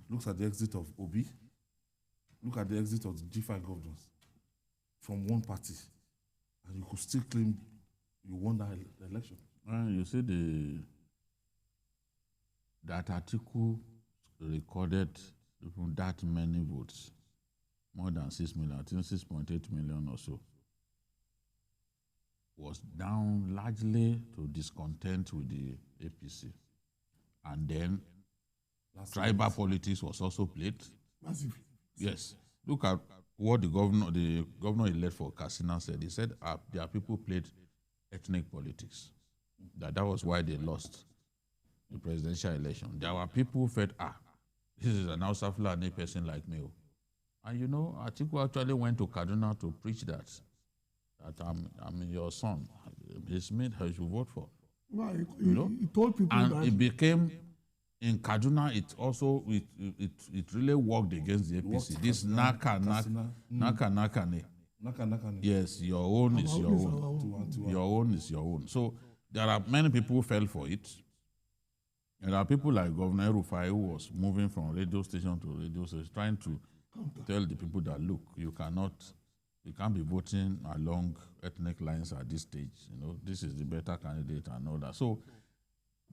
looks at the exit of Obi, look at the exit of the G5 governors from one party, and you could still claim you won that election. You see that article recorded even that many votes, more than 6 million, I think 6.8 million or so, was down largely to discontent with the APC. And then tribal politics was also played. Massive. Yes. Look at what the governor-elect for Katsina said. He said their people played ethnic politics. That was why they lost the presidential election. There were people who felt, this is an Hausa Fulani person like me. And you know, Atiku actually went to Kaduna to preach that I'm your son. It's me that you should vote for. Well, he told people and that. It became, in Kaduna, it really worked against the APC. This Naka. Yes, your own is your own. Your own is your own. So there are many people who fell for it. There are people like Governor Rufai, who was moving from radio station to radio station, trying to tell the people that, look, you can't be voting along ethnic lines at this stage. You know, this is the better candidate and all that. So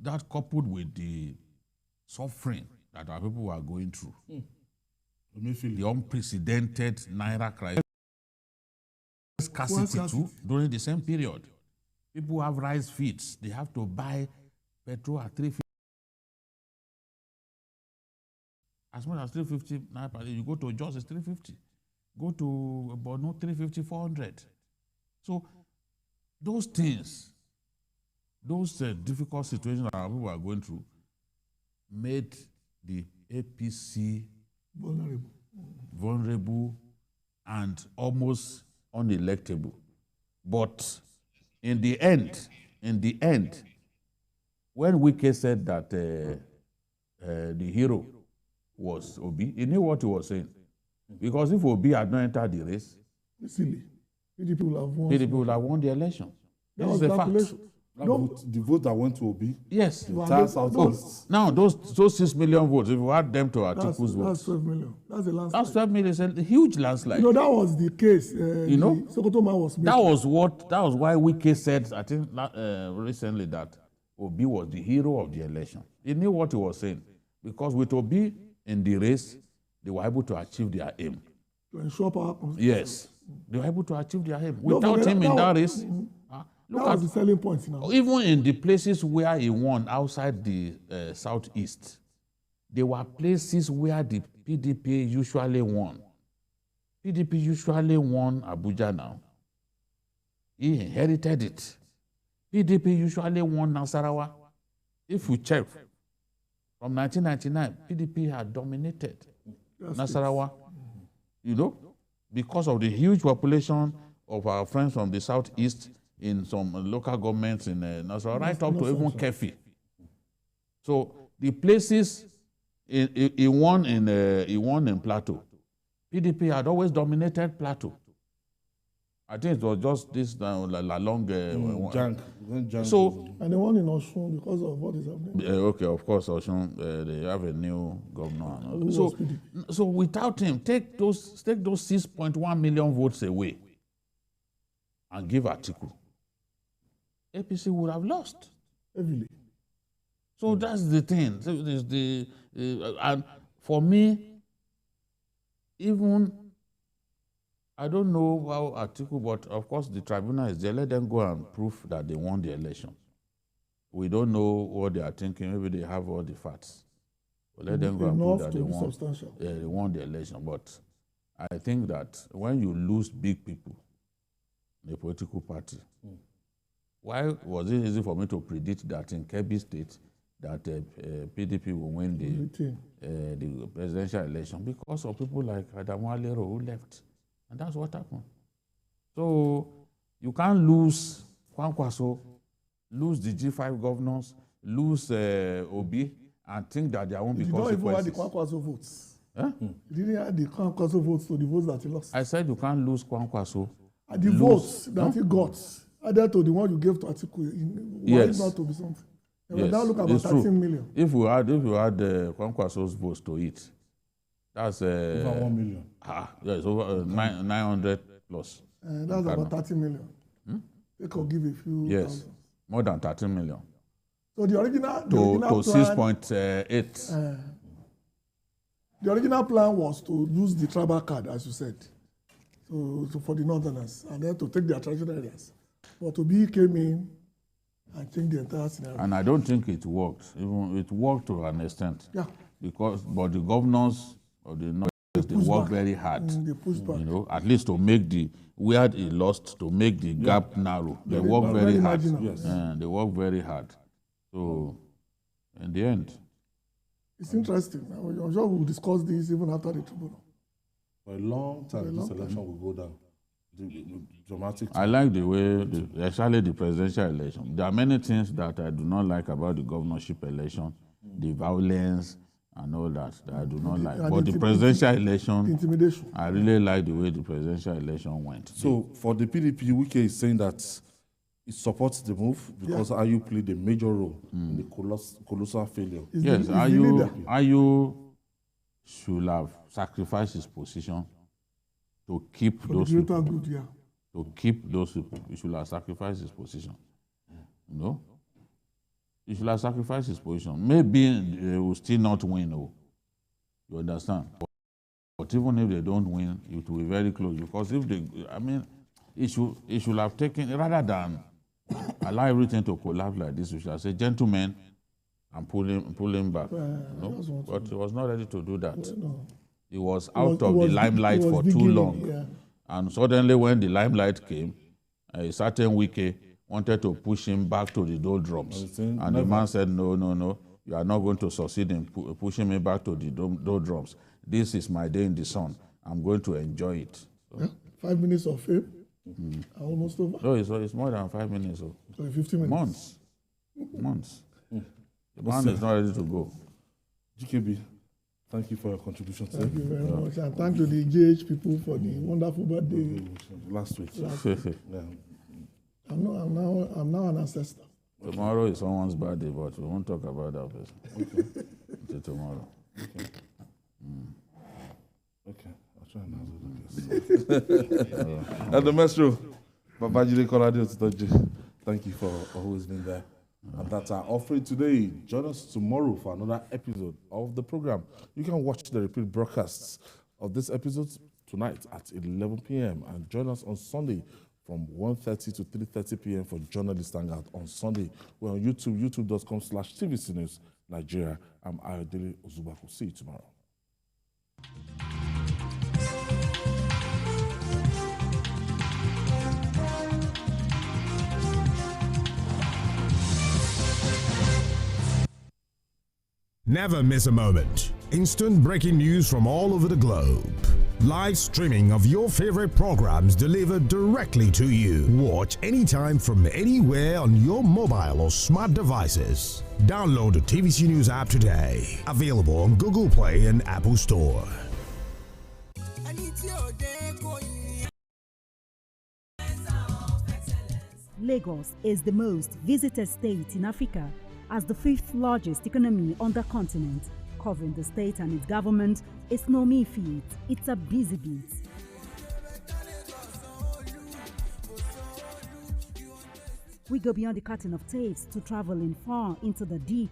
that coupled with the suffering that our people were going through, the unprecedented Naira crisis, scarcity too, during the same period. People have rice feeds. They have to buy petrol at 350. As much as 350 Naira per day. You go to Jos, it's 350. Go to Borno, 350, 400. So those things, those difficult situations that our people are going through, made the APC vulnerable and almost unelectable. But in the end, when Wike said that the hero was Obi, he knew what he was saying. Because if Obi had not entered the race, PDP will have won the election. That was the fact. The vote that went to Obi. Yes. Now those 6 million votes, if you add them to Atiku's votes, that's 12 million. That's a landslide. That's 12 million. It's a huge landslide. You know, that was the case. Sokoto man was making. That was why Wike said, I think recently, that Obi was the hero of the election. He knew what he was saying. Because with Obi in the race, they were able to achieve their aim. To ensure power. Yes. They were able to achieve their aim. Without him in that race, look at the selling points now. Even in the places where he won outside the southeast, there were places where the PDP usually won. PDP usually won Abuja now. He inherited it. PDP usually won Nasarawa. If you check, from 1999, PDP had dominated Nasarawa. You know, because of the huge population of our friends from the southeast in some local governments in Nasarawa, right up to even Kefi. So the places he won in Plateau. PDP had always dominated Plateau. I think it was just this long So, and they won in Osun because of what is happening. Okay, of course, Osun, they have a new governor. So without him, take those 6.1 million votes away and give Atiku. APC would have lost heavily. So that's the thing. And for me, even I don't know how Atiku, but of course the tribunal is there. Let them go and prove that they won the election. We don't know what they are thinking. Maybe they have all the facts. But let them go and prove that they won the election. But I think that when you lose big people in a political party, why was it easy for me to predict that in Kebbi State, that PDP will win the presidential election because of people like Adamu Alero who left. And that's what happened. So you can't lose Kwankwaso, lose the G5 governors, lose Obi, and think that there won't be consequences. You don't even have the Kwankwaso votes. Huh? You didn't add the Kwankwaso votes to the votes that he lost. I said you can't lose Kwankwaso. And the votes that he got, added to the one you gave to Atiku, why not to be something? Yes, now look about 13 million. If you add Kwankwaso's votes to it, that's over 1 million. Yes, over 900 plus. That's about 30 million. They could give a few. Yes, thousand. More than 13 million. So the original to 6.8. The original plan was to use the tribal card, as you said, so for the northerners, and then to take their traditional areas. But Obi came in and changed the entire scenario. And I don't think it worked. Even it worked to an extent. Yeah. But the governors of the north, they worked very hard. They pushed back. You know, at least to make where he lost, to make the gap narrow. They worked very hard. Yes. They worked very hard. So, in the end. It's interesting. I'm sure we'll discuss this even after the tribunal. For a long time, this election will go down. Dramatic. I like the way, especially the presidential election. There are many things that I do not like about the governorship election, the violence and all that I do not like. But the presidential election, intimidation. I really like the way the presidential election went. So for the PDP, Wike is saying that it supports the move because Ayu played a major role in the colossal failure. Yes, Ayu should have sacrificed his position to keep those people. To keep those people. He should have sacrificed his position. You know? He should have sacrificed his position. Maybe they will still not win. You understand? But even if they don't win, it will be very close. Because if they, he should have taken, rather than allow everything to collapse like this, we should have said, gentlemen, and pull him back. But he was not ready to do that. He was out of the limelight for too long. Yeah. And suddenly when the limelight came, a certain Wike wanted to push him back to the doldrums. And the man said, no, you are not going to succeed in pushing me back to the doldrums. This is my day in the sun. I'm going to enjoy it. So. 5 minutes of fame, almost over. No, it's more than 5 minutes. So 15 minutes. Months. The man is not ready to go. GKB, thank you for your contribution. Thank you very much. And thank you to the GH people for the wonderful birthday. Last week. Yeah. I'm now an ancestor. Tomorrow is someone's birthday, but we won't talk about that person. Okay. Until tomorrow. Okay. Okay. I'll try and answer this. And the Metro, Babajide Kolade Otitoji, thank you for always being there. And that's our offering today. Join us tomorrow for another episode of the program. You can watch the repeat broadcasts of this episode tonight at 11 p.m. and join us on Sunday from 1:30 to 3:30 p.m. for Journalist Hangout on Sunday. We're on YouTube, youtube.com/TVC News Nigeria. I'm Ayodele Ozubaku. See you tomorrow. Never miss a moment. Instant breaking news from all over the globe. Live streaming of your favorite programs delivered directly to you. Watch anytime from anywhere on your mobile or smart devices. Download the TVC News app today. Available on Google Play and Apple Store. Lagos is the most visited state in Africa as the 5th largest economy on the continent. Covering the state and its government is no mean feat, it's a busy beat. We go beyond the curtain of tapes to travel in far into the deep.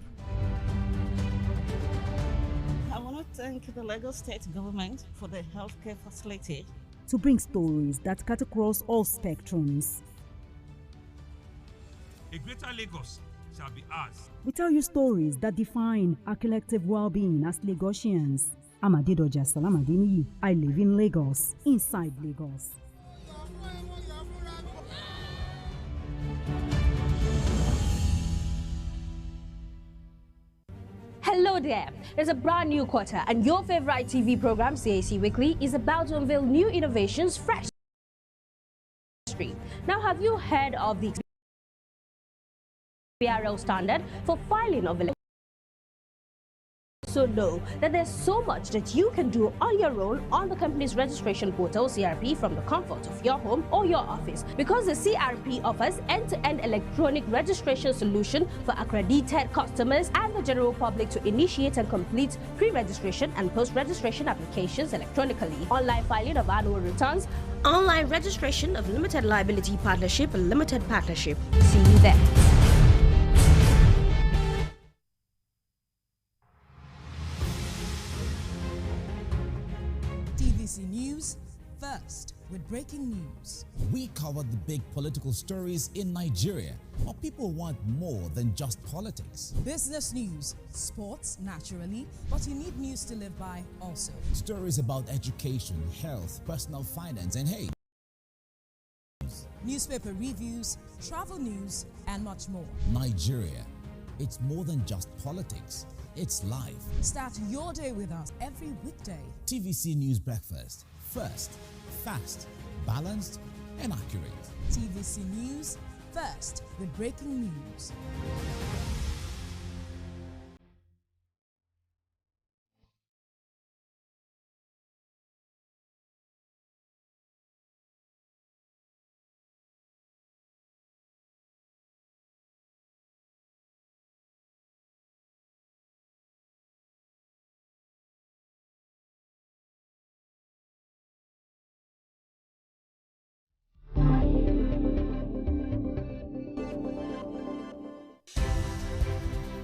I want to thank the Lagos state government for the healthcare facility. To bring stories that cut across all spectrums. A greater Lagos shall be ours. We tell you stories that define our collective well-being as Lagosians. I'm Adedoja Salamadini. I live in Lagos, inside Lagos. Hello there. There's a brand new quarter and your favorite TV program, CAC Weekly, is about to unveil new innovations fresh. Now, have you heard of the BRL standard for filing of elections? So know that there's so much that you can do on your own on the company's registration portal, CRP, from the comfort of your home or your office, because the CRP offers end-to-end electronic registration solution for accredited customers and the general public to initiate and complete pre-registration and post-registration applications electronically, online filing of annual returns, online registration of limited liability partnership and limited partnership. See you there. TVC News first with breaking news. We cover the big political stories in Nigeria, but people want more than just politics. Business news, sports naturally, but you need news to live by also. Stories about education, health, personal finance, and hey, newspaper reviews, travel news, and much more. Nigeria, it's more than just politics. It's life. Start your day with us every weekday. TVC News Breakfast. First, fast, balanced, and accurate. TVC News first with breaking news.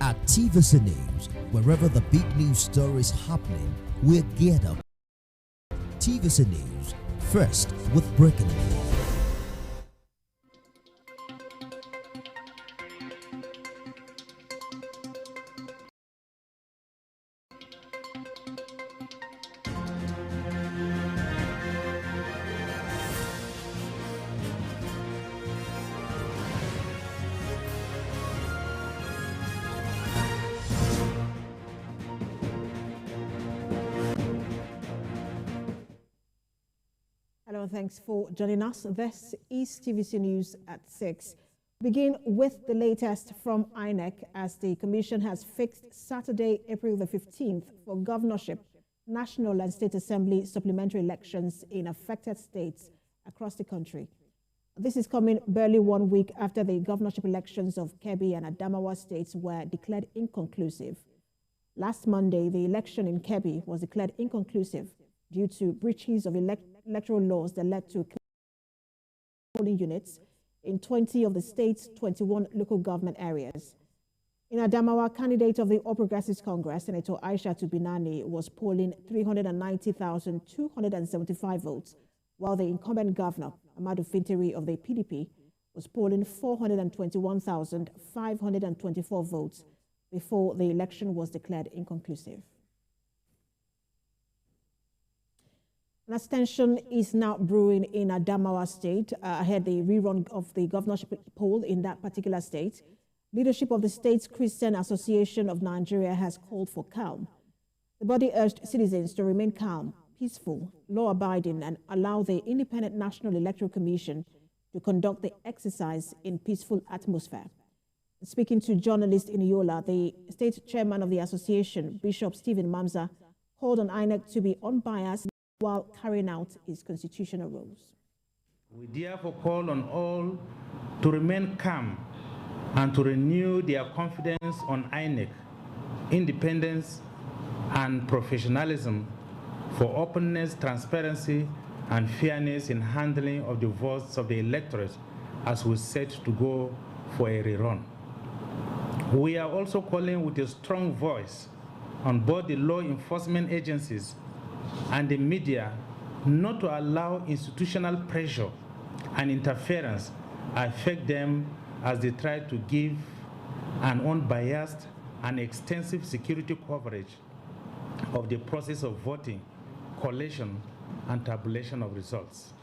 At TVC News, wherever the big news stories happening, we're geared up. TVC News, first with breaking news. Hello, thanks for joining us. This is TVC News at 6. Begin with the latest from INEC as the Commission has fixed Saturday, April the 15th for governorship, national and state assembly supplementary elections in affected states across the country. This is coming barely 1 week after the governorship elections of Kebbi and Adamawa states were declared inconclusive. Last Monday, the election in Kebbi was declared inconclusive due to breaches of electoral laws that led to polling units in 20 of the state's 21 local government areas. In Adamawa, candidate of the All Progressives Congress, Senator Aisha Binani, was polling 390,275 votes, while the incumbent governor, Amadu Fintiri of the PDP, was polling 421,524 votes before the election was declared inconclusive. An tension is now brewing in Adamawa State ahead the rerun of the governorship poll in that particular state. Leadership of the state's Christian Association of Nigeria has called for calm. The body urged citizens to remain calm, peaceful, law-abiding, and allow the Independent National Electoral Commission to conduct the exercise in peaceful atmosphere. Speaking to journalists in Yola, the state chairman of the association, Bishop Stephen Mamza, called on INEC to be unbiased while carrying out its constitutional roles. We therefore call on all to remain calm and to renew their confidence on INEC, independence and professionalism for openness, transparency, and fairness in handling of the votes of the electorate as we set to go for a rerun. We are also calling with a strong voice on both the law enforcement agencies and the media not to allow institutional pressure and interference affect them as they try to give an unbiased and extensive security coverage of the process of voting, collation, and tabulation of results.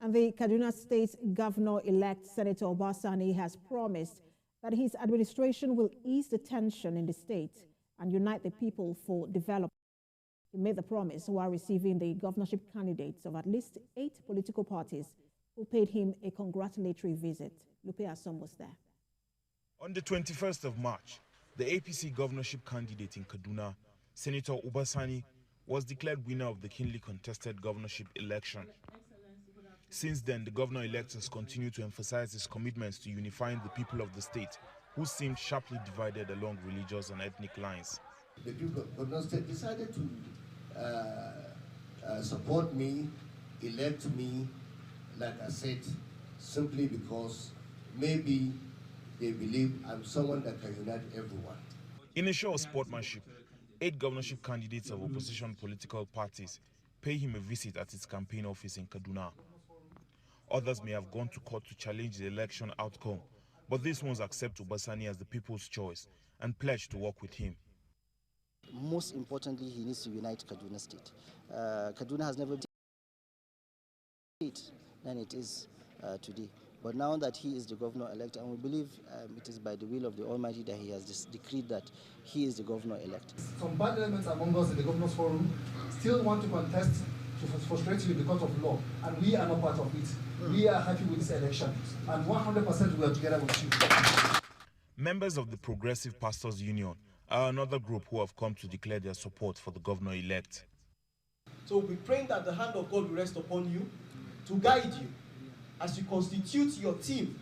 And the Kaduna State Governor-elect Senator Obasani has promised that his administration will ease the tension in the state and unite the people for development. He made the promise while receiving the governorship candidates of at least 8 political parties who paid him a congratulatory visit. Lupe Asom was there. On the 21st of March, the APC governorship candidate in Kaduna, Senator Ubasani, was declared winner of the keenly contested governorship election. Since then, the governor-elect has continued to emphasize his commitments to unifying the people of the state, who seemed sharply divided along religious and ethnic lines. The people of Kaduna State decided to support me, elect me, like I said, simply because maybe they believe I'm someone that can unite everyone. In a show of sportsmanship, 8 governorship candidates of opposition political parties pay him a visit at his campaign office in Kaduna. Others may have gone to court to challenge the election outcome, but these ones accept Ubasani as the people's choice and pledge to work with him. Most importantly, he needs to unite Kaduna State. Kaduna has never been state than it is today. But now that he is the governor-elect, and we believe it is by the will of the Almighty that he has decreed that he is the governor-elect. Some bad elements among us in the Governors Forum still want to contest to frustrate you because of law, and we are not part of it. We are happy with this election, and 100% we are together with you. Members of the Progressive Pastors Union are another group who have come to declare their support for the governor-elect. So we're praying that the hand of God will rest upon you to guide you as you constitute your team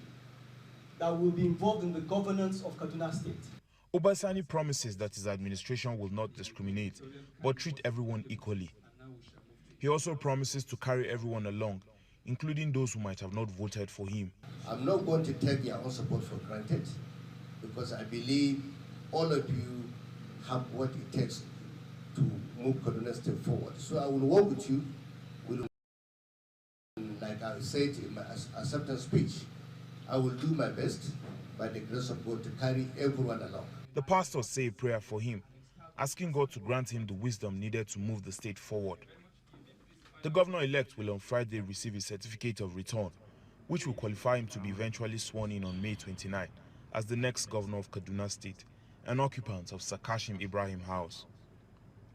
that will be involved in the governance of Kaduna State. Ubasani promises that his administration will not discriminate, but treat everyone equally. He also promises to carry everyone along, including those who might have not voted for him. I'm not going to take your own support for granted, because I believe all of you have what it takes to move Kaduna State forward. So I will work with you. Like I said in my acceptance speech, I will do my best by the grace of God to carry everyone along. The pastors say a prayer for him, asking God to grant him the wisdom needed to move the state forward. The governor-elect will on Friday receive his certificate of return, which will qualify him to be eventually sworn in on May 29 as the next governor of Kaduna State and occupant of Sakashim Ibrahim House.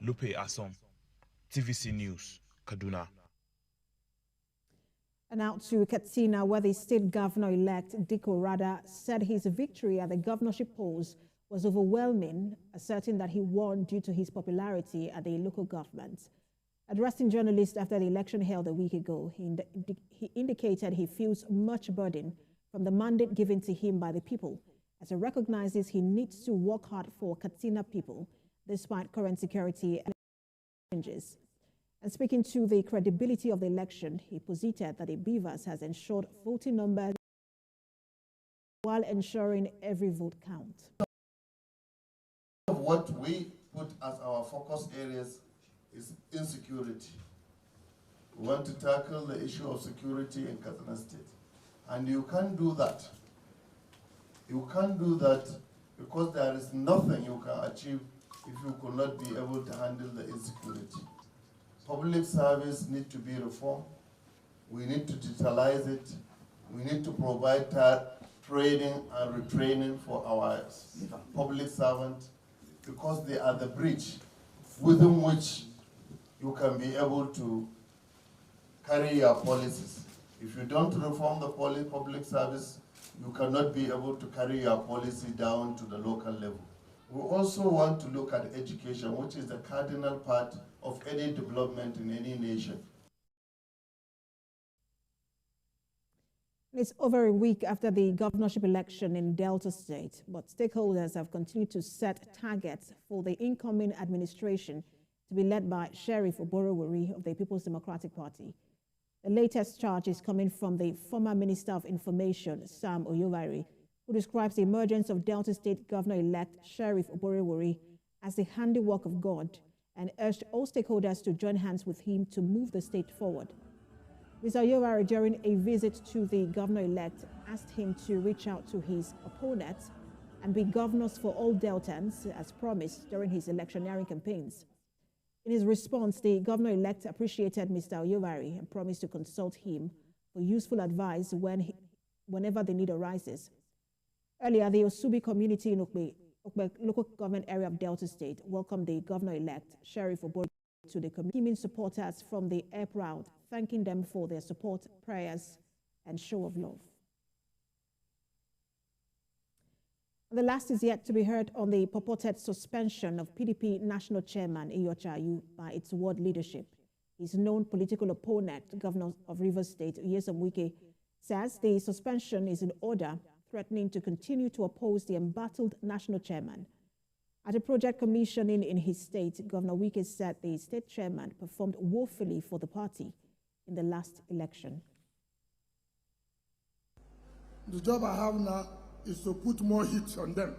Lupe Asom, TVC News, Kaduna. And out to Katsina, where the state governor-elect Diko Rada said his victory at the governorship polls was overwhelming, asserting that he won due to his popularity at the local government. Addressing journalists after the election held a week ago, he indicated he feels much burden from the mandate given to him by the people, as he recognizes he needs to work hard for Katsina people, despite current security challenges. And speaking to the credibility of the election, he posited that the Beavers has ensured voting numbers while ensuring every vote counts. What we put as our focus areas is insecurity. We want to tackle the issue of security in Katsina State. And you can't do that. You can't do that because there is nothing you can achieve if you could not be able to handle the insecurity. Public service needs to be reformed. We need to digitalize it. We need to provide training and retraining for our public servants, because they are the bridge within which you can be able to carry your policies. If you don't reform the public service, you cannot be able to carry your policy down to the local level. We also want to look at education, which is the cardinal part of any development in any nation. It's over a week after the governorship election in Delta State, but stakeholders have continued to set targets for the incoming administration to be led by Sheriff Oborowori of the People's Democratic Party. The latest charge is coming from the former Minister of Information, Sam Oyowari, who describes the emergence of Delta State Governor-elect Sheriff Oborowori as the handiwork of God, and urged all stakeholders to join hands with him to move the state forward. Mr. Oyowari, during a visit to the governor-elect, asked him to reach out to his opponents and be governors for all Deltans, as promised during his electioneering campaigns. In his response, the governor-elect appreciated Mr. Oyowari and promised to consult him for useful advice whenever the need arises. Earlier, the Osubi community in Ukbe local government area of Delta State welcomed the governor-elect, Sheriff Obori, to the community supporters from the air route, thanking them for their support, prayers, and show of love. The last is yet to be heard on the purported suspension of PDP National Chairman Iyorchia Ayu by its ward leadership. His known political opponent, Governor of Rivers State, Wike, says the suspension is in order, threatening to continue to oppose the embattled national chairman. At a project commissioning in his state, Governor Wike said the state chairman performed woefully for the party in the last election. The job I have now is to put more heat on them.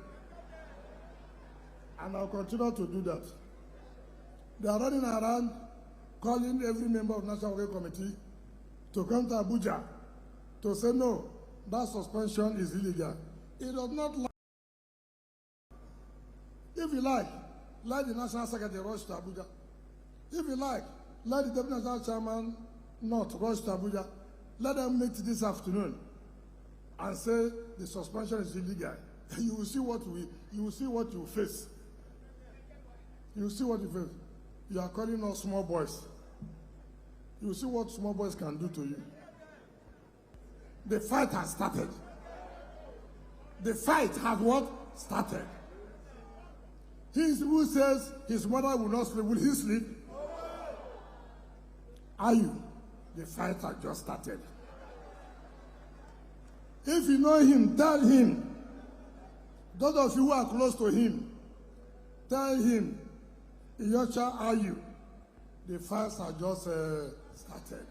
And I'll continue to do that. They are running around calling every member of the National Working Committee to come to Abuja to say no, that suspension is illegal. It does not lie. If you like, let the National Secretary rush to Abuja. If you like, let the Deputy National Chairman not rush to Abuja. Let them meet this afternoon and say the suspension is illegal. You will see what you face. You will see what you face. You are calling us small boys. You will see what small boys can do to you. The fight has started. The fight has what? Started. He who says his mother will not sleep, will he sleep? Are you? The fight has just started. If you know him, tell him. Those of you who are close to him, tell him, Iyorchia Ayu, the fight has just started.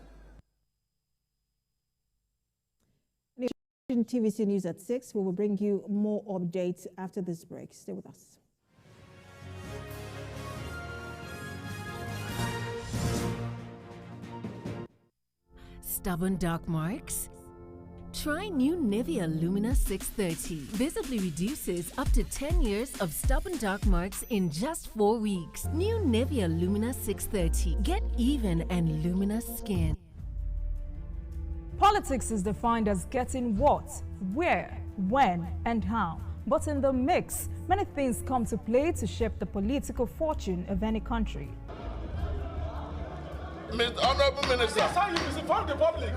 TVC News at 6. We will bring you more updates after this break. Stay with us. Stubborn dark marks? Try new Nivea Lumina 630. Visibly reduces up to 10 years of stubborn dark marks in just 4 weeks. New Nivea Lumina 630. Get even and luminous skin. Politics is defined as getting what, where, when, and how. But in the mix, many things come to play to shape the political fortune of any country. Honorable Minister, that's how you misinform the public.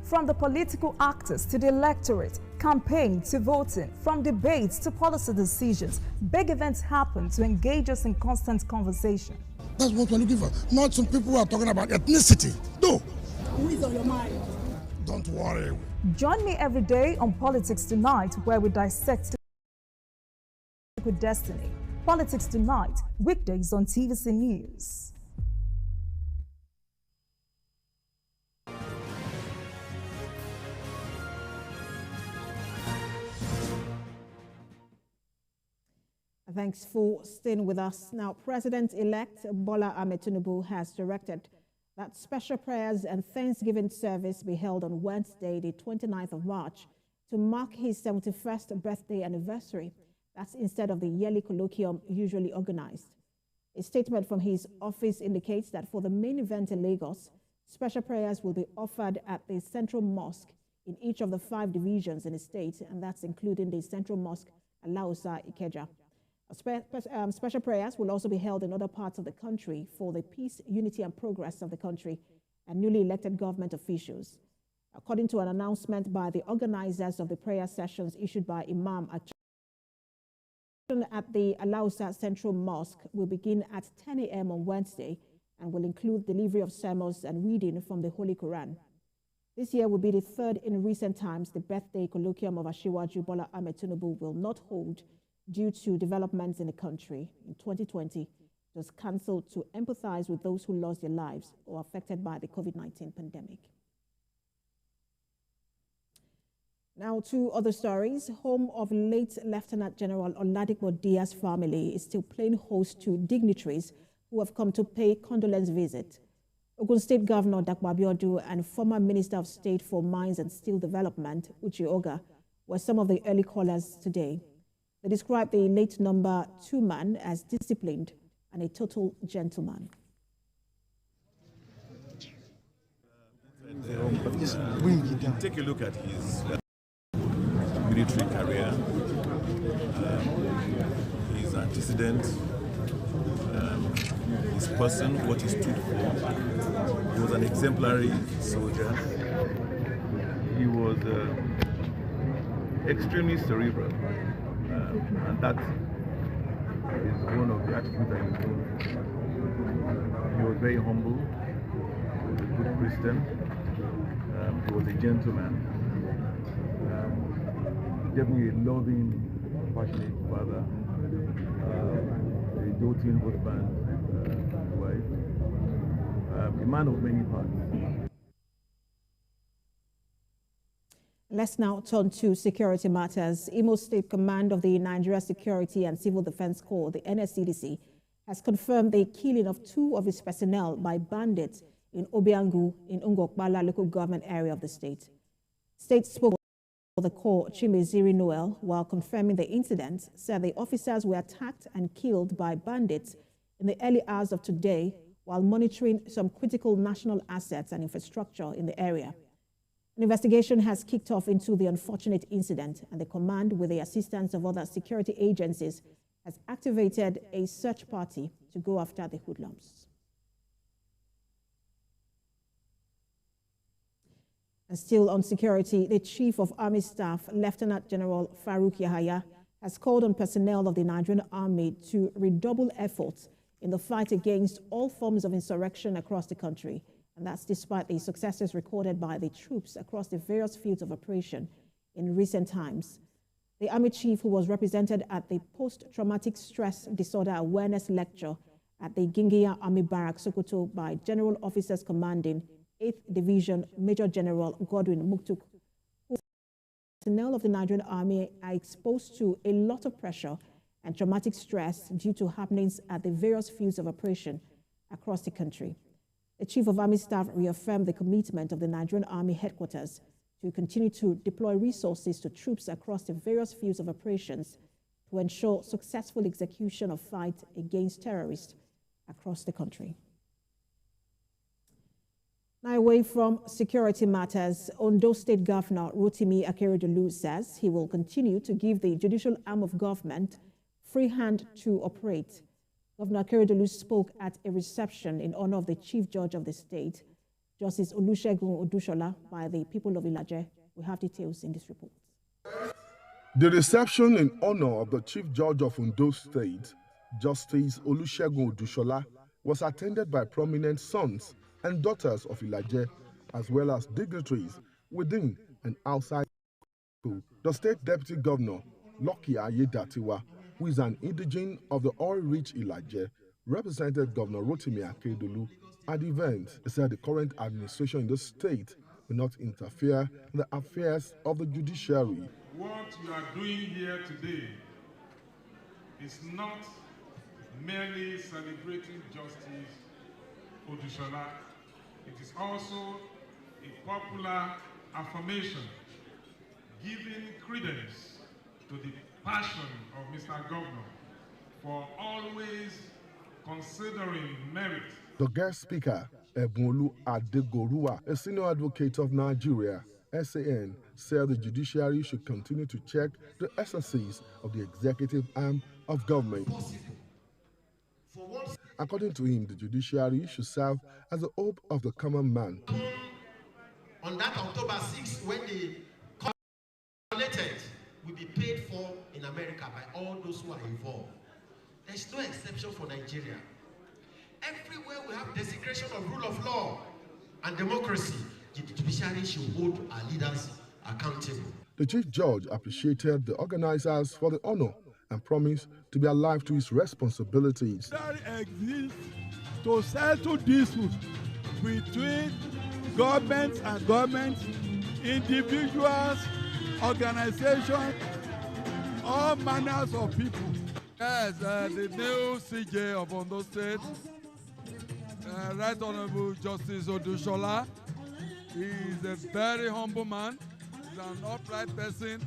From the political actors to the electorate, campaign to voting, from debates to policy decisions, big events happen to engage us in constant conversation. That's what we're looking for. Not some people who are talking about ethnicity. No. Who is on your mind? Don't worry. Join me every day on Politics Tonight, where we dissect with destiny. Politics Tonight, weekdays on TVC News. Thanks for staying with us. Now, President-elect Bola Ahmed Tinubu has directed that special prayers and Thanksgiving service be held on Wednesday, the 29th of March, to mark his 71st birthday anniversary. That's instead of the yearly colloquium usually organized. A statement from his office indicates that for the main event in Lagos, special prayers will be offered at the Central Mosque in each of the 5 divisions in the state, and that's including the Central Mosque Alausa Ikeja. Special prayers will also be held in other parts of the country for the peace, unity, and progress of the country and newly elected government officials. According to an announcement by the organizers of the prayer sessions issued by Imam at the Alausa Central Mosque will begin at 10 a.m. on Wednesday and will include delivery of sermons and reading from the Holy Quran. This year will be the 3rd in recent times the birthday colloquium of Asiwaju Bola Ahmed Tinubu will not hold due to developments in the country. In 2020, it was cancelled to empathize with those who lost their lives or affected by the COVID-19 pandemic. Now to other stories. Home of late Lieutenant General Oladipo Diaz's family is still playing host to dignitaries who have come to pay condolence visit. Ogun State Governor Dapo Abiodun and former Minister of State for Mines and Steel Development, Uche Oga, were some of the early callers today. They described the late number 2 man as disciplined and a total gentleman. Take a look at his military career, his antecedents, his person, what he stood for. He was an exemplary soldier. He was extremely cerebral, and that is one of the attributes that he's known for. He was very humble. He was a good Christian. He was a gentleman. Definitely a loving, passionate father. A doting husband, wife. A man of many parts. Let's now turn to security matters. Imo State Command of the Nigeria Security and Civil Defense Corps, the NSCDC, has confirmed the killing of 2 of its personnel by bandits in Obiangu in Ngokbala local government area of the state. State spokesman for the Corps, Chimeziri Noel, while confirming the incident, said the officers were attacked and killed by bandits in the early hours of today while monitoring some critical national assets and infrastructure in the area. An investigation has kicked off into the unfortunate incident, and the command, with the assistance of other security agencies, has activated a search party to go after the hoodlums. And still on security, the Chief of Army Staff, Lieutenant General Farouk Yahaya, has called on personnel of the Nigerian Army to redouble efforts in the fight against all forms of insurrection across the country. And that's despite the successes recorded by the troops across the various fields of operation in recent times. The Army Chief, who was represented at the Post-Traumatic Stress Disorder Awareness Lecture at the Gingiya Army Barracks, Sokoto, by General Officers Commanding 8th Division Major General Godwin Muktuk, who personnel of the Nigerian Army are exposed to a lot of pressure and traumatic stress due to happenings at the various fields of operation across the country. The Chief of Army Staff reaffirmed the commitment of the Nigerian Army headquarters to continue to deploy resources to troops across the various fields of operations to ensure successful execution of fight against terrorists across the country. Now, away from security matters, Ondo State Governor Rotimi Akeredolu says he will continue to give the judicial arm of government free hand to operate. Governor Akeredolu spoke at a reception in honor of the Chief Judge of the state, Justice Olusegun Odushola, by the people of Ilaje. We have details in this report. The reception in honor of the Chief Judge of Ondo State, Justice Olusegun Odushola, was attended by prominent sons and daughters of Ilaje, as well as dignitaries within and outside. The State Deputy Governor, Lekki Ayedatiwa, who is an indigene of the oil-rich Ilaje, represented Governor Rotimi Akeredolu at the event. He said the current administration in the state will not interfere in the affairs of the judiciary. What you are doing here today is not merely celebrating Justice Odushola. It is also a popular affirmation giving credence to the passion of Mr. Governor for always considering merit. The guest speaker, Ebunolu Adegorua, a senior advocate of Nigeria, SAN, said the judiciary should continue to check the excesses of the executive arm of government. According to him, the judiciary should serve as the hope of the common man. On that October 6th, when the collected will be paid for in America by all those who are involved. There's no exception for Nigeria. Everywhere we have desecration of rule of law and democracy, the judiciary should hold our leaders accountable. The Chief Judge appreciated the organizers for the honor and promised to be alive to his responsibilities. There exists to settle disputes between governments and governments, individuals, organizations, all manners of people. Yes, the new CJ of Ondo State, Right Honorable Justice Odushola, he is a very humble man. He's an upright person.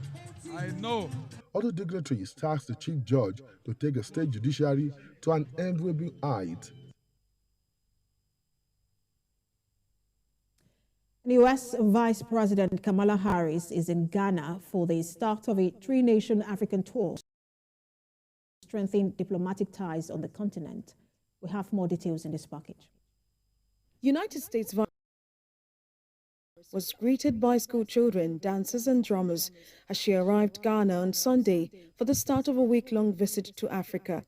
I know. Other dignitaries tasked the Chief Judge to take the state judiciary to an enviable height. U.S. Vice President Kamala Harris is in Ghana for the start of a three-nation African tour to strengthen diplomatic ties on the continent. We have more details in this package. United States Vice was greeted by school children, dancers and drummers as she arrived Ghana on Sunday for the start of a week-long visit to Africa.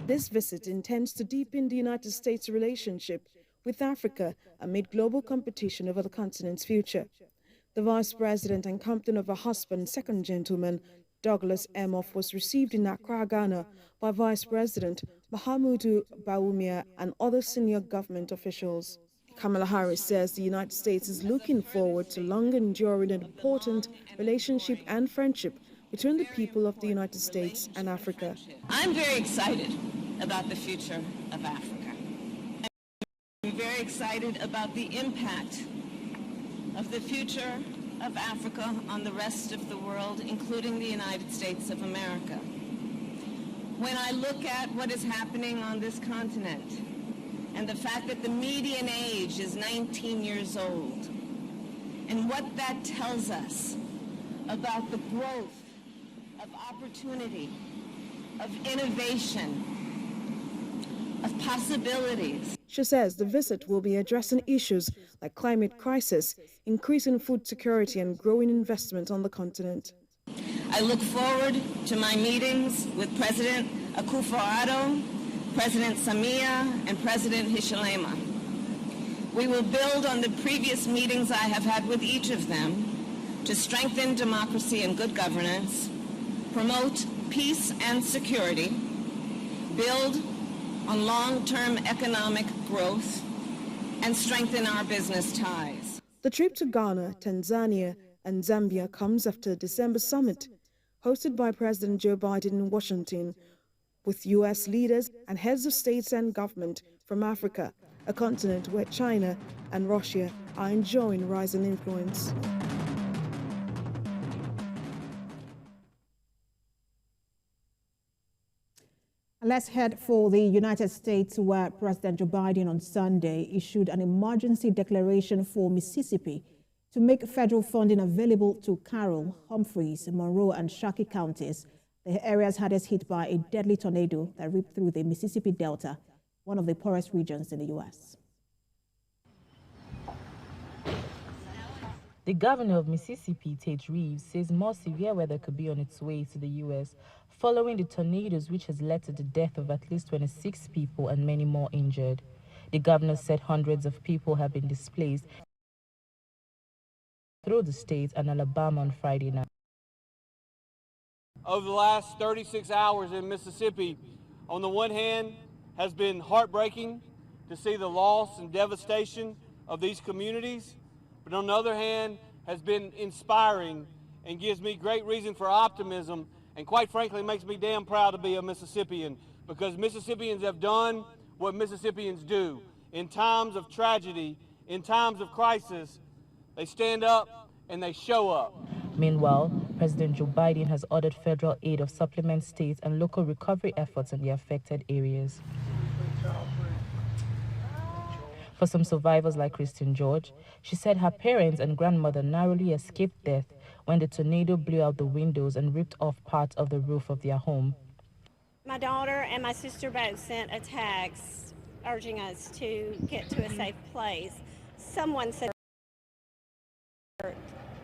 This visit intends to deepen the United States' relationship with Africa amid global competition over the continent's future. The Vice President and captain of her husband, second gentleman, Douglas Emhoff, was received in Accra, Ghana by Vice President Mahamudu Bawumia and other senior government officials. Kamala Harris says the United States is looking forward to long-enduring and important relationship and friendship between the people of the United States and Africa. I'm very excited about the future of Africa. I'm very excited about the impact of the future of Africa on the rest of the world, including the United States of America. When I look at what is happening on this continent and the fact that the median age is 19 years old, and what that tells us about the growth of opportunity, of innovation, of possibilities. She says the visit will be addressing issues like climate crisis, increasing food security and growing investment on the continent. I look forward to my meetings with President Akufo-Addo, President Samia, and President Hichilema. We will build on the previous meetings I have had with each of them to strengthen democracy and good governance, promote peace and security, build on long-term economic growth, and strengthen our business ties. The trip to Ghana, Tanzania, and Zambia comes after the December summit, hosted by President Joe Biden in Washington, with U.S. leaders and heads of states and government from Africa, a continent where China and Russia are enjoying rising influence. Let's head for the United States, where President Joe Biden on Sunday issued an emergency declaration for Mississippi to make federal funding available to Carroll, Humphreys, Monroe, and Shaky counties, the areas hardest hit by a deadly tornado that ripped through the Mississippi Delta, one of the poorest regions in the U.S. The governor of Mississippi, Tate Reeves, says more severe weather could be on its way to the U.S. following the tornadoes, which has led to the death of at least 26 people and many more injured. The governor said hundreds of people have been displaced through the state and Alabama on Friday night. Over the last 36 hours in Mississippi, on the one hand, has been heartbreaking to see the loss and devastation of these communities, but on the other hand, has been inspiring and gives me great reason for optimism, and quite frankly makes me damn proud to be a Mississippian, because Mississippians have done what Mississippians do. In times of tragedy, in times of crisis, they stand up and they show up. Meanwhile, President Joe Biden has ordered federal aid of supplement states and local recovery efforts in the affected areas. For some survivors like Christine George, she said her parents and grandmother narrowly escaped death when the tornado blew out the windows and ripped off parts of the roof of their home. My daughter and my sister both sent a text urging us to get to a safe place. Someone said,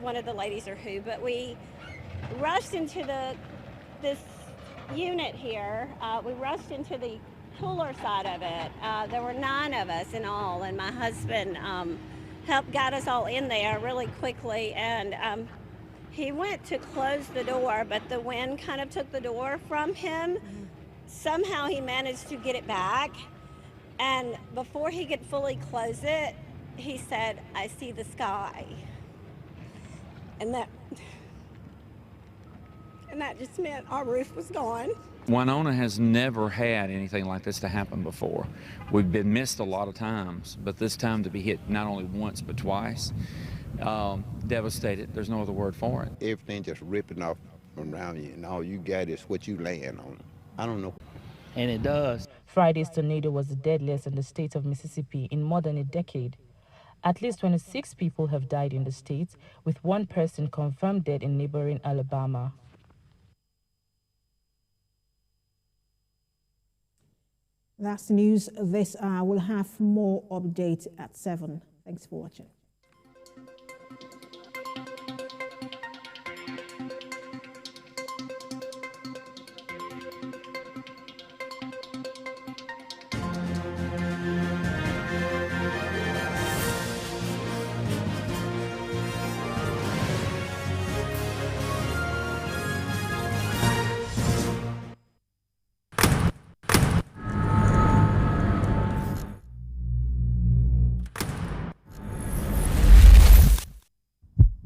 one of the ladies or who, but we rushed into this unit here. We rushed into the cooler side of it. There were 9 of us in all, and my husband helped guide us all in there really quickly, and he went to close the door, but the wind kind of took the door from him. Somehow he managed to get it back, and before he could fully close it, he said, "I see the sky." And that just meant our roof was gone. Winona has never had anything like this to happen before. We've been missed a lot of times, but this time to be hit not only once but twice, devastated. There's no other word for it. Everything just ripping off around you, and all you got is what you laying on. I don't know. and it does. Friday's tornado was the deadliest in the state of Mississippi in more than a decade. At least 26 people have died in the state, with one person confirmed dead in neighboring Alabama. That's the news this hour. We'll have more updates at 7. Thanks for watching.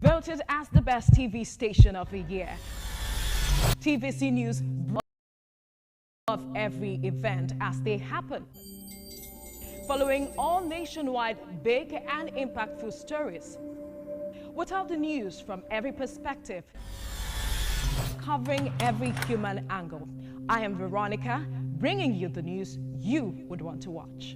Voted as the best TV station of the year. TVC News of every event as they happen. Following all nationwide big and impactful stories. Without the news from every perspective. Covering every human angle. I am Veronica, bringing you the news you would want to watch.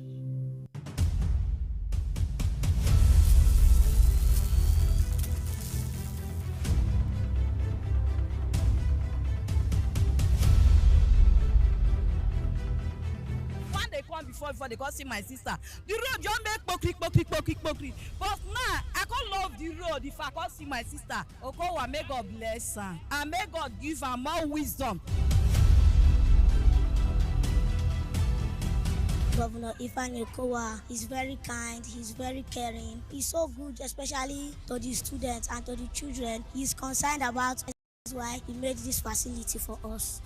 Before they go see my sister, the road just make pokri. But now I can't love the road if I can't see my sister. Okowa, may God bless her and may God give her more wisdom. Governor Ifeanyi Okowa is very kind, he's very caring, he's so good, especially to the students and to the children. He's concerned about why he made this facility for us.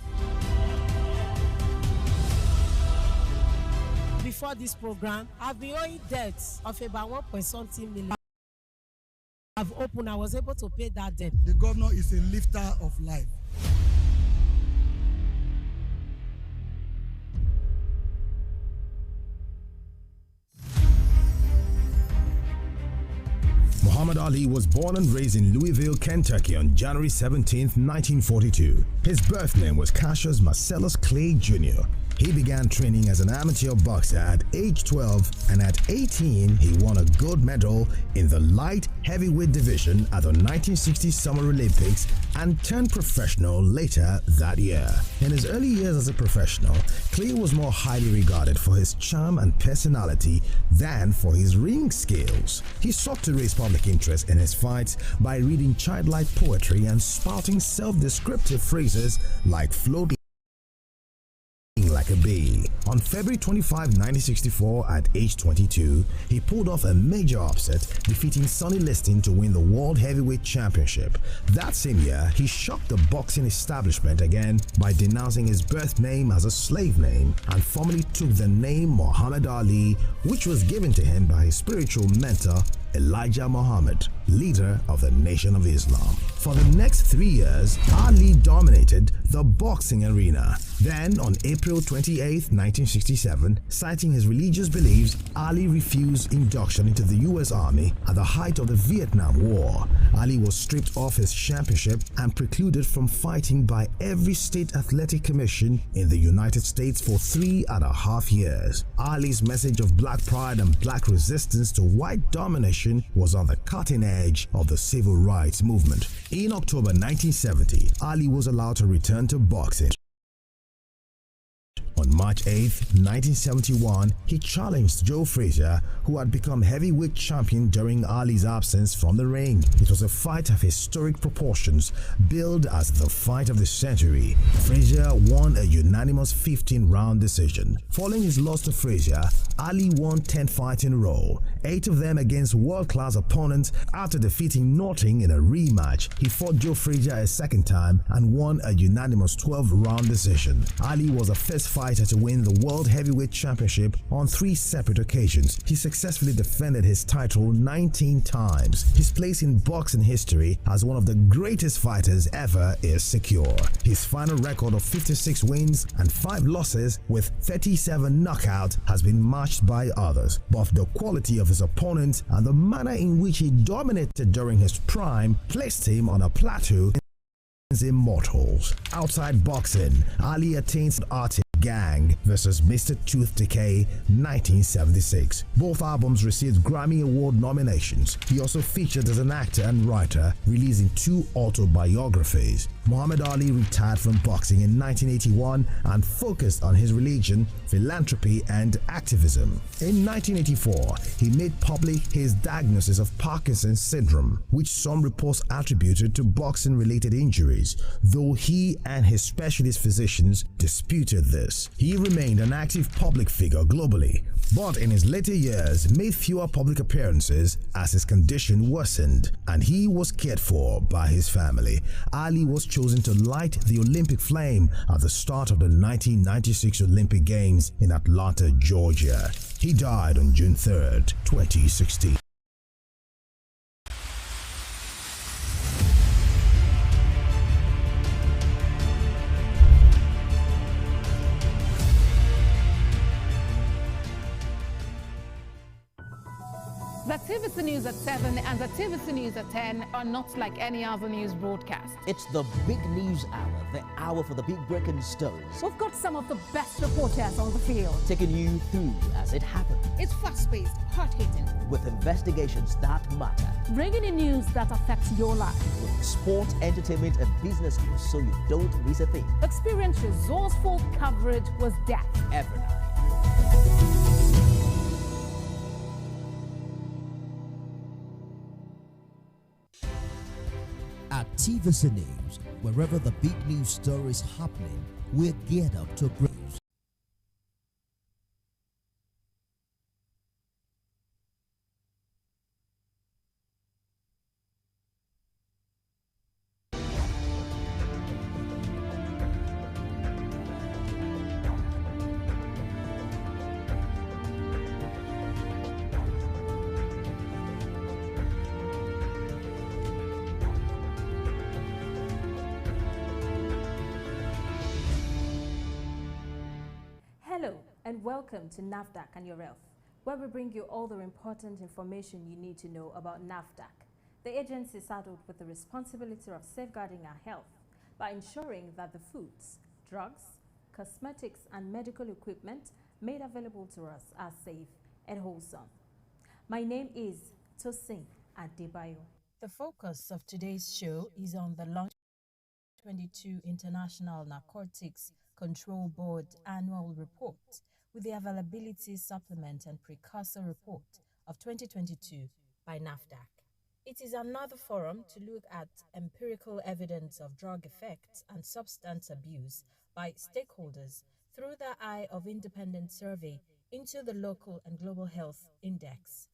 Before this program, I've been owing debts of about 1.something million. I've opened, I was able to pay that debt. The governor is a lifter of life. Muhammad Ali was born and raised in Louisville, Kentucky on January 17, 1942. His birth name was Cassius Marcellus Clay Jr. He began training as an amateur boxer at age 12, and at 18 he won a gold medal in the light heavyweight division at the 1960 Summer Olympics and turned professional later that year. In his early years as a professional, Clay was more highly regarded for his charm and personality than for his ring skills. He sought to raise public interest in his fights by reading childlike poetry and spouting self-descriptive phrases like floating like a bee. On February 25, 1964, at age 22, he pulled off a major upset, defeating Sonny Liston to win the World Heavyweight Championship. That same year, he shocked the boxing establishment again by denouncing his birth name as a slave name and formally took the name Muhammad Ali, which was given to him by his spiritual mentor Elijah Muhammad, leader of the Nation of Islam. For the next 3 years, Ali dominated the boxing arena. Then, on April 28, 1967, citing his religious beliefs, Ali refused induction into the U.S. Army at the height of the Vietnam War. Ali was stripped of his championship and precluded from fighting by every state athletic commission in the United States for 3.5 years. Ali's message of black pride and black resistance to white domination was on the cutting edge of the civil rights movement. In October 1970, Ali was allowed to return to boxing. On March 8, 1971, he challenged Joe Frazier, who had become heavyweight champion during Ali's absence from the ring. It was a fight of historic proportions, billed as the fight of the century. Frazier won a unanimous 15-round decision. Following his loss to Frazier, Ali won 10 fights in a row, 8 of them against world-class opponents. After defeating Norton in a rematch, he fought Joe Frazier a second time and won a unanimous 12-round decision. Ali was the first fighter to win the World Heavyweight Championship on 3 separate occasions. He successfully defended his title 19 times. His place in boxing history as one of the greatest fighters ever is secure. His final record of 56 wins and 5 losses with 37 knockouts has been matched by others, but the quality of his opponent and the manner in which he dominated during his prime placed him on a plateau immortals. Outside boxing, Ali attains artist Gang vs. Mr. Tooth Decay 1976. Both albums received Grammy Award nominations. He also featured as an actor and writer, releasing 2 autobiographies. Muhammad Ali retired from boxing in 1981 and focused on his religion, philanthropy, and activism. In 1984, he made public his diagnosis of Parkinson's syndrome, which some reports attributed to boxing-related injuries, though he and his specialist physicians disputed this. He remained an active public figure globally, but in his later years made fewer public appearances as his condition worsened and he was cared for by his family. Ali was chosen to light the Olympic flame at the start of the 1996 Olympic Games in Atlanta, Georgia. He died on June 3rd, 2016. The TVC News at 7 and the TVC News at 10 are not like any other news broadcast. It's the big news hour, the hour for the big breaking stories. We've got some of the best reporters on the field, taking you through as it happens. It's fast-paced, hard-hitting, with investigations that matter. bringing in news that affects your life. With sport, entertainment, and business news so you don't miss a thing. Experience resourceful coverage with depth every night. At TVC News, wherever the big news story is happening, we're geared up to bring. Hello and welcome to NAFDAC and Your Health, where we bring you all the important information you need to know about NAFDAC. The agency is saddled with the responsibility of safeguarding our health by ensuring that the foods, drugs, cosmetics and medical equipment made available to us are safe and wholesome. My name is Tosin Adebayo. The focus of today's show is on the launch 22 International Narcotics Control Board Annual Report with the Availability Supplement and Precursor Report of 2022 by NAFDAC. It is another forum to look at empirical evidence of drug effects and substance abuse by stakeholders through the eye of independent survey into the local and global health index.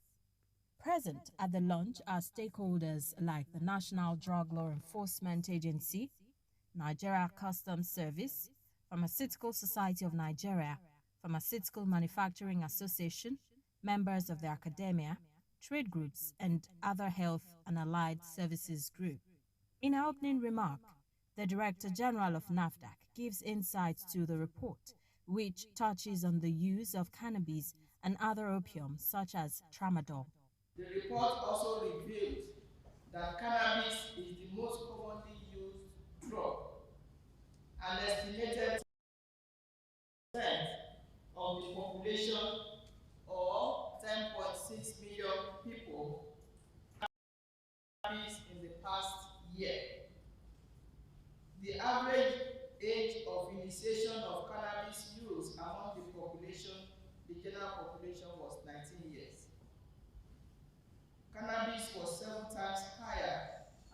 Present at the launch are stakeholders like the National Drug Law Enforcement Agency, Nigeria Customs Service, Pharmaceutical Society of Nigeria, Pharmaceutical Manufacturing Association, members of the academia, trade groups, and other health and allied services group. In her opening remark, the Director General of NAFDAC gives insights to the report, which touches on the use of cannabis and other opium such as tramadol. The report also revealed that cannabis is the most commonly used drug. An estimated of the population, or 10.6 million people, cannabis in the past year. The average age of initiation of cannabis use among the population, the general population, was 19 years. Cannabis was 7 times higher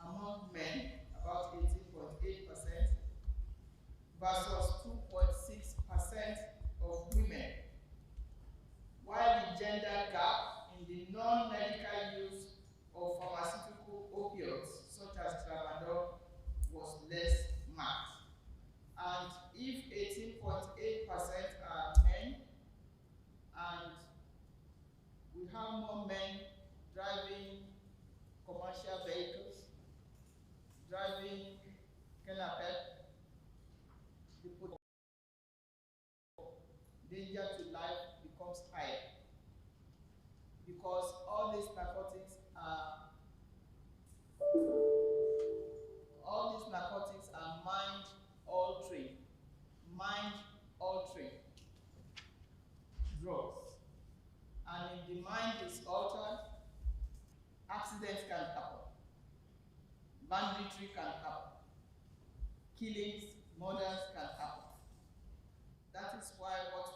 among men, about 18.8%, versus 2.6% of women, while the gender gap in the non-medical use of pharmaceutical opioids such as tramadol was less marked. And if 18.8% are men, and we have more men driving commercial vehicles, driving canapé, the accidents can happen, banditry can happen, killings, murders can happen. That is why what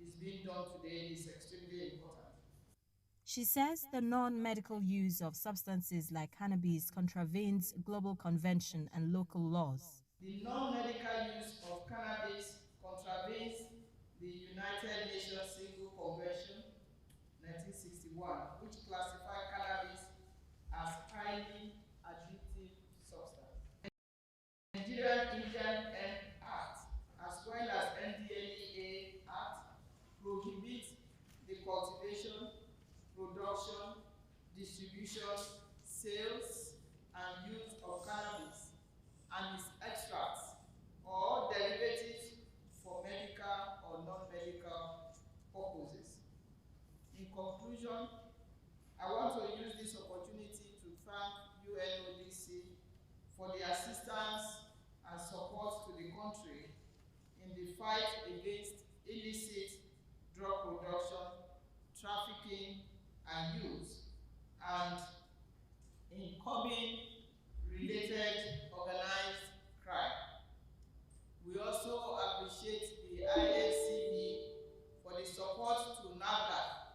is being done today is extremely important. She says the non-medical use of substances like cannabis contravenes global convention and local laws. The non-medical use of cannabis contravenes the United Nations Single Convention 1961, which classifies cannabis as highly addictive substance. The Nigerian Indian Act, as well as NDLEA Act, prohibit the cultivation, production, distribution, sales, and use of cannabis and its extracts or derivatives for medical or non-medical purposes. In conclusion, I want to use this opportunity to thank UNODC for the assistance and support to the country in the fight against illicit drug production, trafficking, and use, and in curbing related organized crime. We also appreciate the INCB for the support to NAFDAC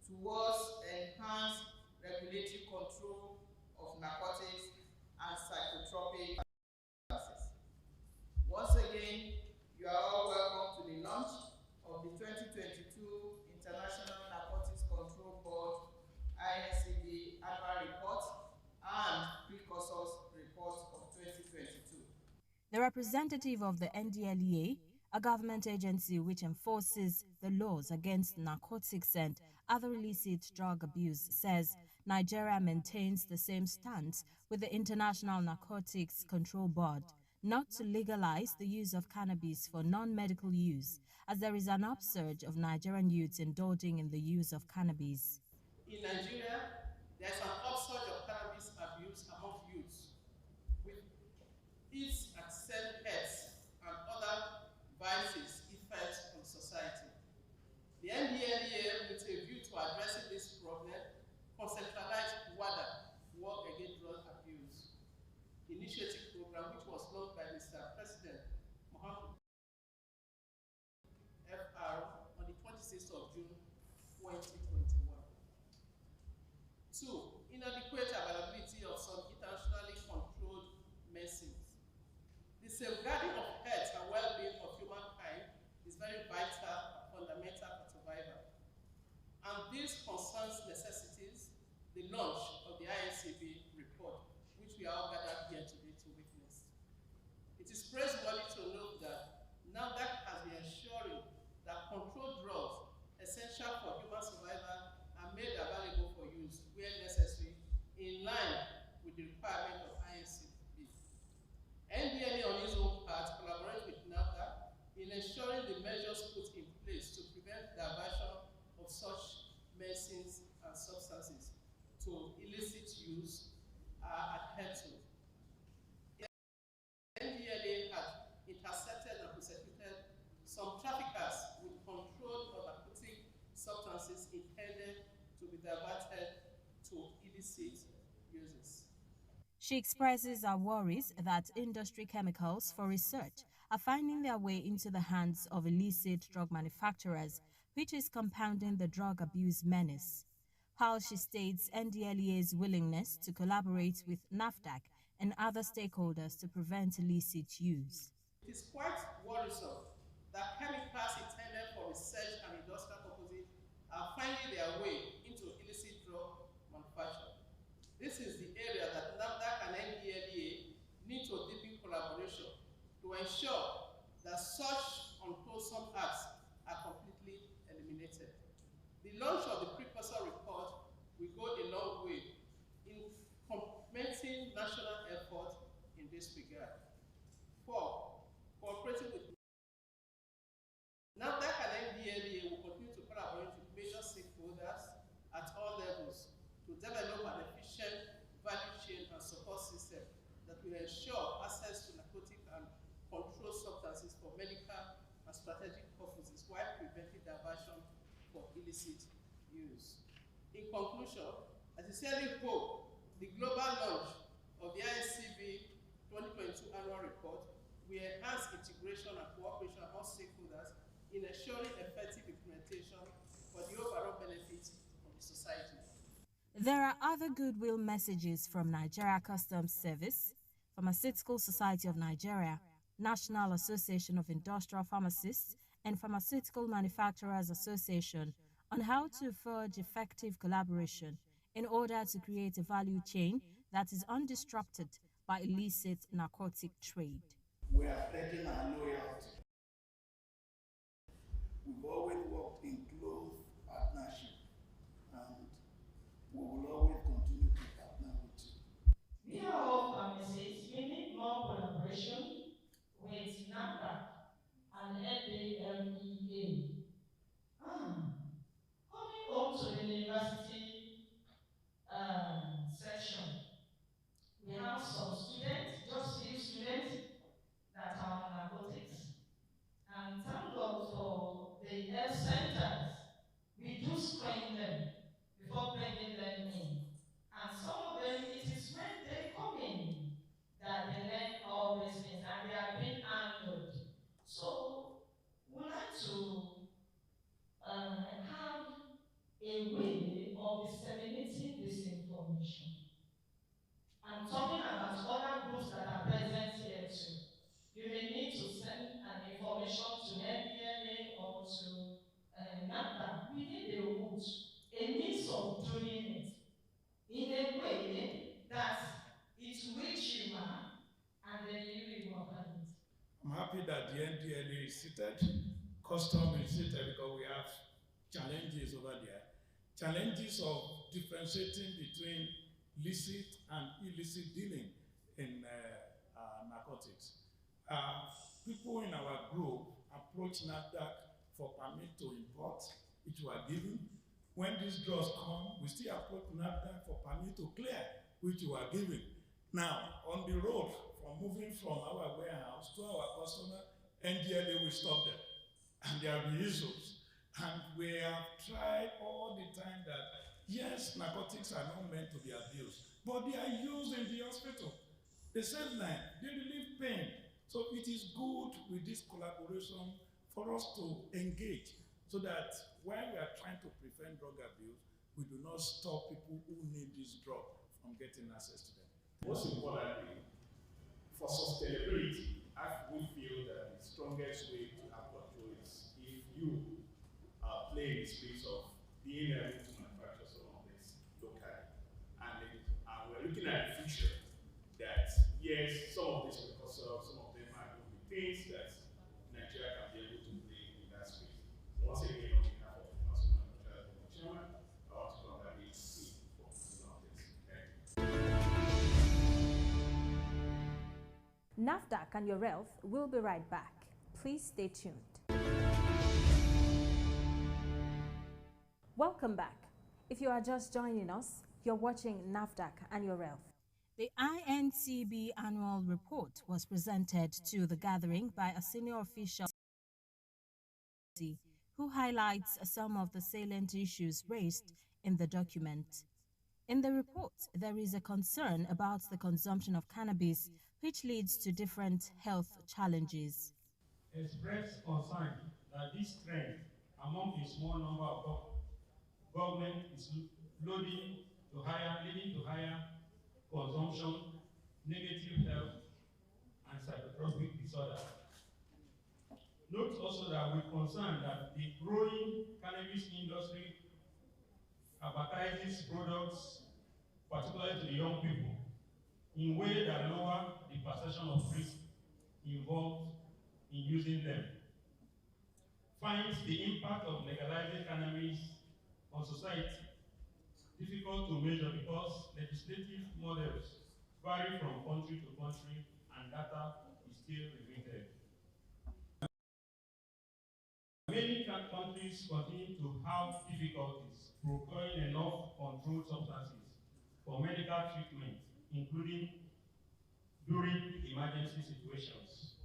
towards enhanced regulatory control of narcotics and psychotropic substances. Once again, you are all welcome to the launch of the 2022 International Narcotics Control Board INCB Annual Report and Precursors Report of 2022. The representative of the NDLEA, a government agency which enforces the laws against narcotics and other illicit drug abuse, says Nigeria maintains the same stance with the International Narcotics Control Board, not to legalize the use of cannabis for non-medical use, as there is an upsurge of Nigerian youths indulging in the use of cannabis. In Nigeria, there is an upsurge of cannabis abuse among youths, with its accident health and other vices effects on society. The NDLEA, with a view to addressing this problem, conceptualized WADA, Work Against Drug Abuse Initiative Program, which was launched by Mr. President Muhammad FR on the 26th of June 2021. 2. Inadequate availability of some internationally controlled medicines. The safeguarding of health and well-being of humankind is very vital and fundamental for survival. And this concerns necessities the launch of the INCB report, which we are all gathered here today to witness. It is praiseworthy to note that NAFDAC has been ensuring that controlled drugs essential for human survival are made available for use where necessary, in line with the requirement of INCB. NDLEA on its own part collaborates with NAFDAC in ensuring the measures put in place to prevent the diversion of such medicines and substances to illicit use are adhered to. NDLEA had intercepted and prosecuted some traffickers with controlled or narcotic substances intended to be diverted to illicit uses. She expresses her worries that industry chemicals for research are finding their way into the hands of illicit drug manufacturers, which is compounding the drug abuse menace. While she states NDLEA's willingness to collaborate with NAFDAC and other stakeholders to prevent illicit use. It is quite worrisome that chemicals intended for research and industrial purposes are finding their way into illicit drug manufacture. This is the area that NAFDAC and NDLEA need to deepen collaboration to ensure that such unwholesome acts are completely eliminated. The launch of the precursor report will go a long way in complementing national effort in this regard. 4. Cooperating with NAFDAC and NDLEA will continue to collaborate with major stakeholders at all levels to develop an efficient value chain and support system that will ensure access to narcotic and controlled substances for medical and strategic purposes while preventing diversion for illicit use. In conclusion, as is sincerely hope the global launch of the INCB 2022 annual report will enhance integration and cooperation among stakeholders in ensuring effective implementation for the overall benefit of the society. There are other goodwill messages from Nigeria Customs Service, Pharmaceutical Society of Nigeria, National Association of Industrial Pharmacists, and Pharmaceutical Manufacturers Association on how to forge effective collaboration in order to create a value chain that is undisrupted by illicit narcotic trade. We are pledging our loyalty. We've always worked in close partnership, and we will always continue to partner with you. We are all pharmacists. We need more collaboration with NAFDAC and NDLEA. Coming home to the university session, we have some students, just few students, that are on narcotics. And thank God for the health centers. We do screen them before bringing them in. And some of them, it is when they come in that they learn all these things and they are being handled. So we like to have a way of disseminating this information. I'm talking about other groups that are present here too. You may need to send an information to NDLA or to NAFDAC. We need a route, a means of doing it in a way that it reaches you and then you will work on it. I'm happy that the NDLA is seated, custom is seated, because we have challenges over there. Challenges of differentiating between licit and illicit dealing in narcotics. People in our group approach NAFDAC for permit to import, which we are given. When these drugs come, we still approach NAFDAC for permit to clear, which we are given. Now, on the road, from moving from our warehouse to our customer, NDLA will stop them. And there will be issues. And we have tried all the time that, yes, narcotics are not meant to be abused, but they are used in the hospital. They save life, they relieve pain. So it is good with this collaboration for us to engage so that while we are trying to prevent drug abuse, we do not stop people who need this drug from getting access to them. Most importantly, for sustainability, we feel that the strongest way to have control is if you play in the space of being able to manufacture some of this locally. And we're looking at the future that, yes, some of these precursors, some of them are going to be things that Nigeria can be able to play in that space. Once again, on behalf of the National Manufacturers Chairman, I want to congratulate you for doing all this. NAFDAC and your wealth will be right back. Please stay tuned. Welcome back. If you are just joining us, you're watching NAFDAC and your wealth. The INCB annual report was presented to the gathering by a senior official who highlights some of the salient issues raised in the document. In the report, there is a concern about the consumption of cannabis, which leads to different health challenges. Express concern that this trend among a small number of government is leading to higher consumption, negative health, and psychotropic disorder. Note also that we're concerned that the growing cannabis industry advertises products, particularly to the young people, in ways that lower the perception of risk involved in using them. Finds the impact of legalizing cannabis on society difficult to measure because legislative models vary from country to country and data is still limited. Many countries continue to have difficulties procuring enough controlled substances for medical treatment, including during emergency situations.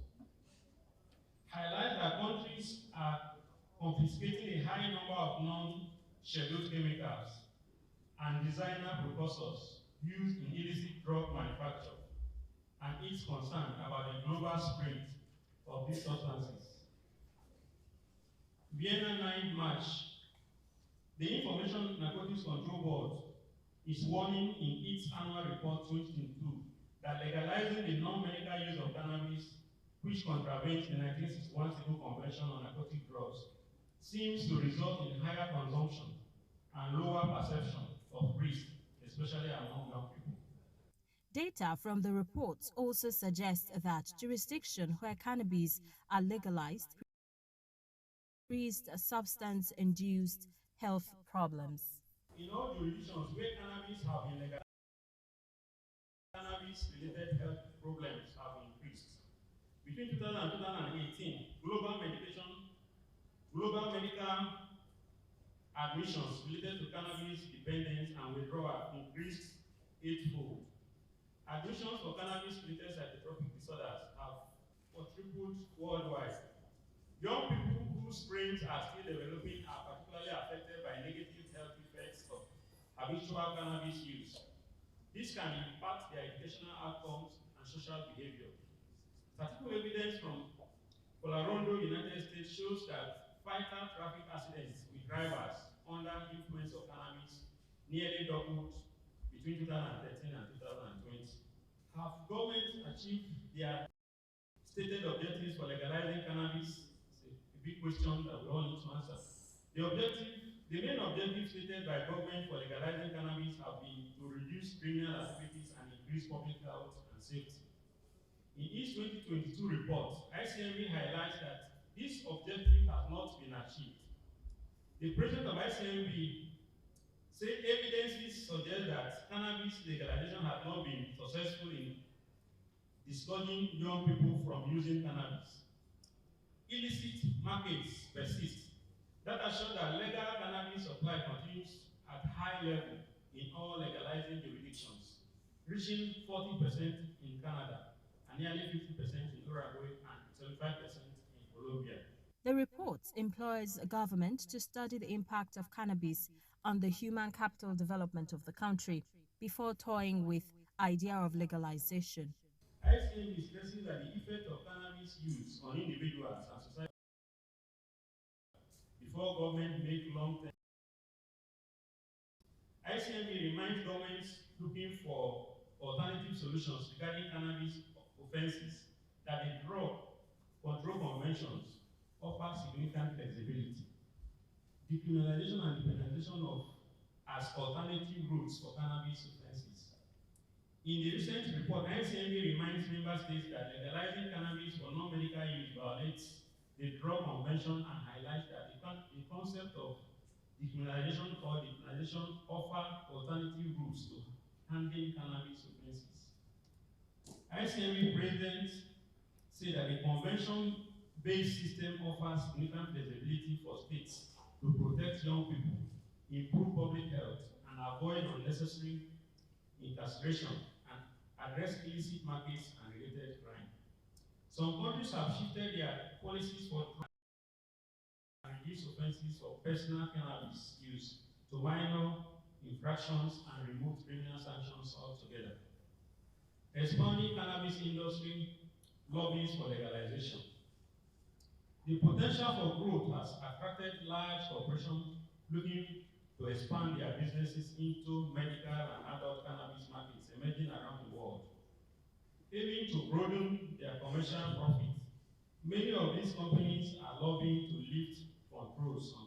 Highlight that countries are confiscating a high number of non-scheduled chemicals and designer precursors used in illicit drug manufacture, and its concern about the global spread of these substances. Vienna 9 March, the Information Narcotics Control Board is warning in its annual report 2022 that legalizing the non-medical use of cannabis, which contravenes the 1961 Civil Convention on Narcotic Drugs, seems to result in higher consumption and lower perception of risk, especially among young people. Data from the reports also suggests that jurisdictions where cannabis are legalized increased substance-induced health problems. In all jurisdictions where cannabis have been legalized, cannabis-related health problems have increased. Between 2000 and 2018, global medical admissions related to cannabis dependence and withdrawal increased 8-fold. Admissions for cannabis-related psychotropic disorders have quadrupled worldwide. Young people whose brains are still developing are particularly affected by negative health effects of habitual cannabis use. This can impact their educational outcomes and social behavior. Statistical evidence from Colorado, United States shows that fatal traffic accidents with drivers under influence of cannabis nearly doubled between 2013 and 2020. Have governments achieved their stated objectives for legalizing cannabis? It's a big question that we all need to answer. The main objective stated by government for legalizing cannabis have been to reduce criminal activities and increase public health and safety. In its 2022 report, ICMB highlights that this objective has not been achieved. The president of ICMB said evidences suggest that cannabis legalization has not been successful in discouraging young people from using cannabis. Illicit markets persist. Data show that legal cannabis supply continues at high level in all legalizing jurisdictions, reaching 40% in Canada, and nearly 50% in Uruguay and 75% in Colombia. The report employs a government to study the impact of cannabis on the human capital development of the country before toying with idea of legalization. ICM is stressing that the effect of cannabis use on individuals and society before government make long-term. ICMB reminds governments looking for alternative solutions regarding cannabis offenses that the drug control conventions offer significant flexibility. Decriminalization and depenalization of as alternative routes for cannabis offenses. In the recent report, ICMB reminds member states that legalizing cannabis for non-medical use violates the drug convention and highlights that the concept of decriminalization or depenalization offer alternative routes to handling cannabis offenses. ICMB president said that the convention-based system offers significant flexibility for states to protect young people, improve public health, and avoid unnecessary incarceration and address illicit markets and related crime. Some countries have shifted their policies for and reduce offenses of personal cannabis use to minor infractions and remove criminal sanctions altogether. Expanding cannabis industry lobbies for legalization. The potential for growth has attracted large corporations looking to expand their businesses into medical and adult cannabis markets emerging around the world. Aiming to broaden their commercial profit, many of these companies are lobbying to lift controls on